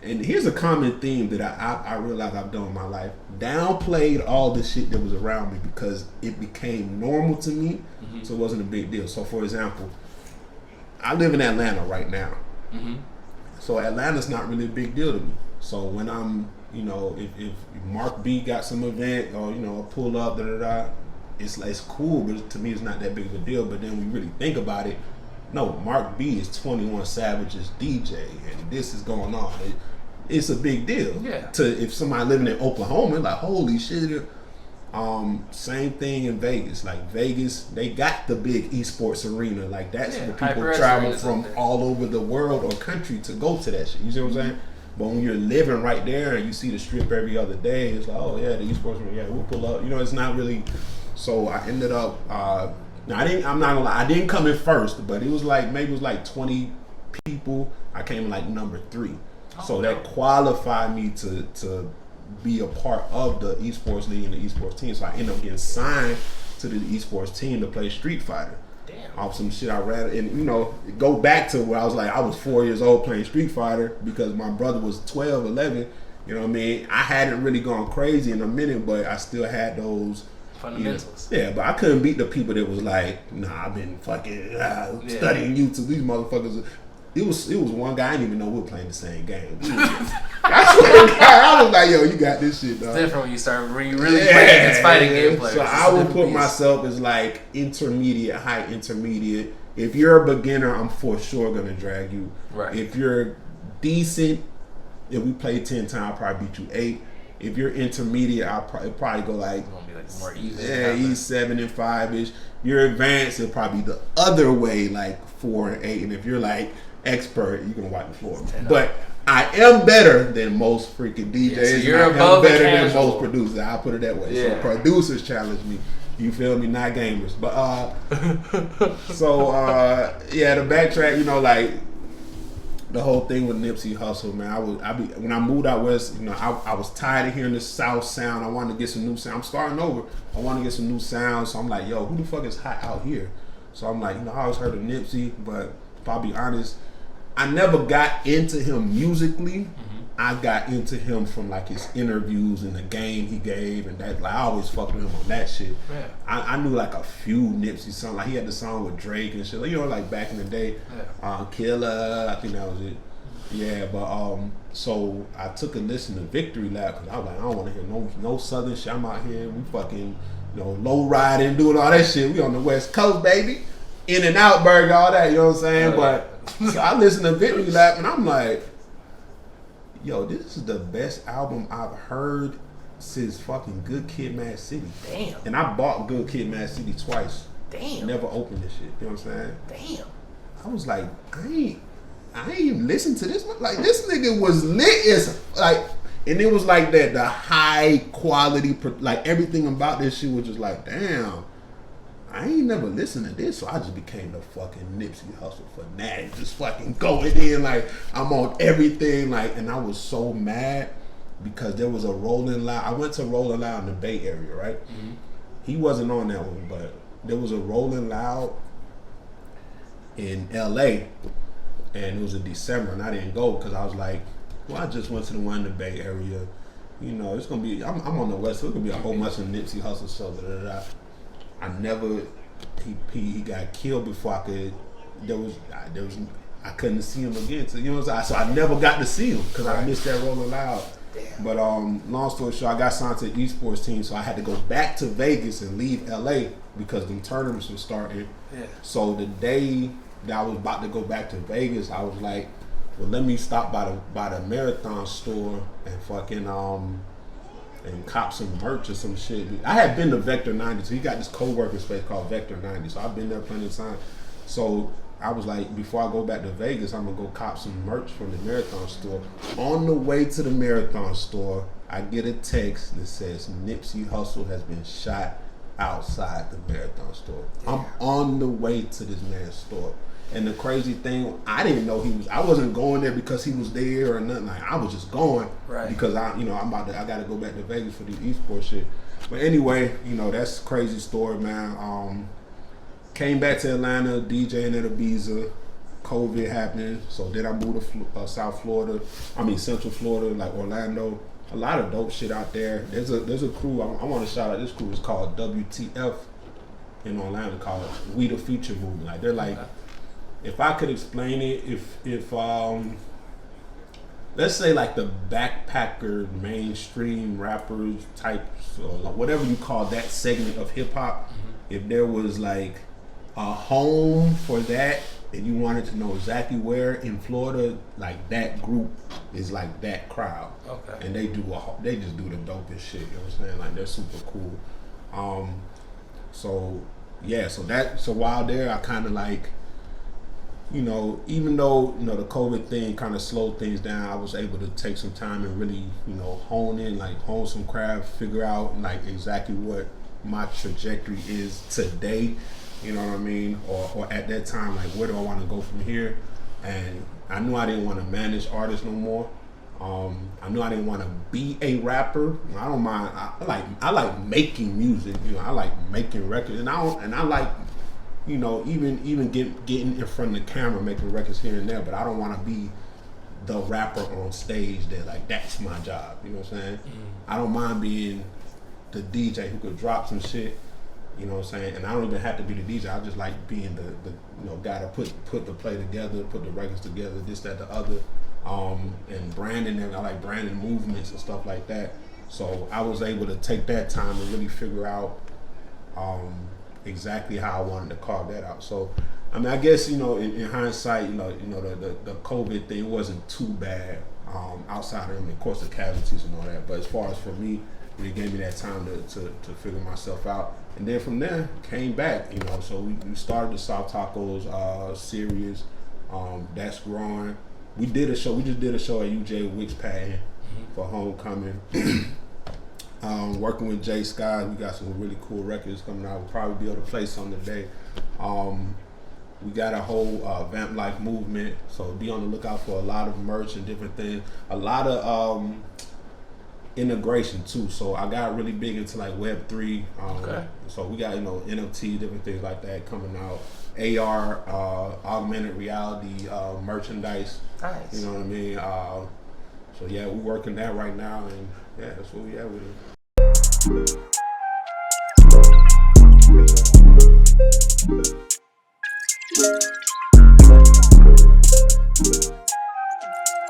[SPEAKER 1] and here's a common theme that I realize I've done in my life. Downplayed all the shit that was around me because it became normal to me, so it wasn't a big deal. So, for example, I live in Atlanta right now. So Atlanta's not really a big deal to me. So when I'm, you know, if Mark B got some event or, you know, pull up, it's cool, but to me it's not that big of a deal. But then when we really think about it, no, Mark B is 21 Savage's DJ, and this is going on. It's a big deal. Yeah. To if somebody living in Oklahoma, like, holy shit. Same thing in Vegas. Like, Vegas, they got the big esports arena. Like, that's where people travel from all over the world or country to go to that shit. You see what I'm saying? But when you're living right there and you see the strip every other day, it's like, oh yeah, the esports arena, yeah, we'll pull up. You know, it's not really. So I ended up. Now I'm not gonna lie, I didn't come in first, but it was like maybe 20 people. I came in like number 3. So that qualified me to be a part of the esports league and the esports team. So I ended up getting signed to the esports team to play Street Fighter. Damn. Off some shit I read, and, you know, go back to where I was like, I was 4 years old playing Street Fighter because my brother was 12, 11. You know what I mean? I hadn't really gone crazy in a minute, but I still had those fundamentals. You know, yeah, but I couldn't beat the people that was like, nah, I've been fucking studying YouTube. These motherfuckers. It was one guy I didn't even know we were playing the same game. I swear to God, I was like, yo, you got this shit, dog.
[SPEAKER 2] It's different when you really play against fighting game players.
[SPEAKER 1] So I would put myself as like intermediate, high intermediate. If you're a beginner, I'm for sure gonna drag you. Right. If you're decent, if we play 10 times, I'll probably beat you 8. If you're intermediate, it'll probably go like,
[SPEAKER 2] It's gonna be like more even.
[SPEAKER 1] yeah, E7 and 5-ish. If you're advanced, it'll probably be the other way, like 4 and 8. And if you're like expert, you're gonna wipe the floor. But I am better than most freaking DJs.
[SPEAKER 2] Yeah, so you're above
[SPEAKER 1] better
[SPEAKER 2] the
[SPEAKER 1] than
[SPEAKER 2] casual.
[SPEAKER 1] most producers. I'll put it that way.
[SPEAKER 2] Yeah.
[SPEAKER 1] So producers challenge me. You feel me? Not gamers. But so yeah, the backtrack, you know, like the whole thing with Nipsey Hussle, man. When I moved out west, you know, I was tired of hearing the South sound. I wanted to get some new sound. I'm starting over. I want to get some new sounds. So I'm like, yo, who the fuck is hot out here? So I'm like, you know, I always heard of Nipsey, but if I'll be honest, I never got into him musically. I got into him from like his interviews and the game he gave, and that, like, I always fucked with him on that shit.
[SPEAKER 2] Yeah.
[SPEAKER 1] I knew like a few Nipsey songs. Like he had the song with Drake and shit. Like, you know, like back in the day, Killer. I think that was it. Yeah, but so I took a listen to Victory Lap because I was like, I don't want to hear no Southern shit. I'm out here, we fucking, you know, low riding, doing all that shit. We on the West Coast, baby. In and out burger, all that. You know what I'm saying? But so I listened to Victory Lap and I'm like, yo, this is the best album I've heard since fucking Good Kid, Mad City.
[SPEAKER 2] Damn.
[SPEAKER 1] And I bought Good Kid, Mad City twice.
[SPEAKER 2] Damn.
[SPEAKER 1] Never opened this shit. You know what I'm saying?
[SPEAKER 2] Damn.
[SPEAKER 1] I was like, I ain't even listened to this. Like, this nigga was lit as like, and it was like that, the high quality, like everything about this shit was just like, damn. I ain't never listened to this, so I just became the fucking Nipsey Hussle fanatic, just fucking going in like I'm on everything, like, and I was so mad because there was a Rolling Loud. I went to Rolling Loud in the Bay Area, right? Mm-hmm. He wasn't on that one, but there was a Rolling Loud in LA, and it was in December, and I didn't go because I was like, well, I just went to the one in the Bay Area. You know, it's gonna be. I'm on the West, so it's gonna be a whole bunch of Nipsey Hussle shows. I never. He got killed before I could. I couldn't see him again. So, you know what I'm saying? So I never got to see him because I missed that Rolling Loud. Damn. But long story short, I got signed to the esports team, so I had to go back to Vegas and leave LA because the tournaments were starting. Yeah. So the day that I was about to go back to Vegas, I was like, well, let me stop by the Marathon store and fucking and cop some merch or some shit. I had been to Vector 90, so he got this co-working space called Vector 90, so I've been there plenty of time. So I was like, before I go back to Vegas, I'm gonna go cop some merch from the Marathon store. On the way to the Marathon store, I get a text that says Nipsey Hussle has been shot outside the Marathon store. Damn. I'm on the way to this man's store. And the crazy thing, I didn't know I wasn't going there because he was there or nothing. Like, I was just going because I gotta go back to Vegas for the esports shit. But anyway, you know, that's a crazy story, man. Came back to Atlanta, DJing at Ibiza. COVID happened, so then I moved to Central Florida, like Orlando. A lot of dope shit out there. There's a crew. I want to shout out this crew. It's called WTF in Orlando, called We the Future Movement. Like, they're like. If I could explain it, if let's say like the backpacker mainstream rappers type, or whatever you call that segment of hip hop, if there was like a home for that and you wanted to know exactly where in Florida, like that group is like that crowd. Okay. And they just do the dopest shit, you know what I'm saying? Like, they're super cool. So while there, I kind of like, you know, even though, you know, the COVID thing kind of slowed things down, I was able to take some time and really, you know, hone some craft, figure out like exactly what my trajectory is today, you know what I mean? Or at that time, like, where do I want to go from here? And I knew I didn't want to manage artists no more. I knew I didn't want to be a rapper. I don't mind. I like making music, you know, I like making records, and I like, you know, even getting in front of the camera, making records here and there, but I don't want to be the rapper on stage that, like, that's my job, you know what I'm saying? I don't mind being the DJ who could drop some shit, you know what I'm saying? And I don't even have to be the DJ. I just like being the you know, guy to put the play together, put the records together, this, that, the other, and branding them. I like branding movements and stuff like that. So I was able to take that time to really figure out exactly how I wanted to carve that out. So, I mean, I guess, you know, in hindsight, you know, the COVID thing wasn't too bad. outside of them, of course, the casualties and all that. But as far as for me, it gave me that time to figure myself out. And then from there, came back, you know. So we started the Soft Tacos series. That's growing. We just did a show at UJ Wicks Patton for Homecoming. Working with Jay Scott, we got some really cool records coming out. We'll probably be able to play some today. We got a whole Vamp Life movement, so be on the lookout for a lot of merch and different things. A lot of integration too. So I got really big into like Web3.
[SPEAKER 2] Okay.
[SPEAKER 1] So we got, you know, NFT, different things like that coming out. AR, augmented reality, merchandise.
[SPEAKER 2] Nice.
[SPEAKER 1] You know what I mean? So yeah, we're working that right now, and yeah, that's what we have with it.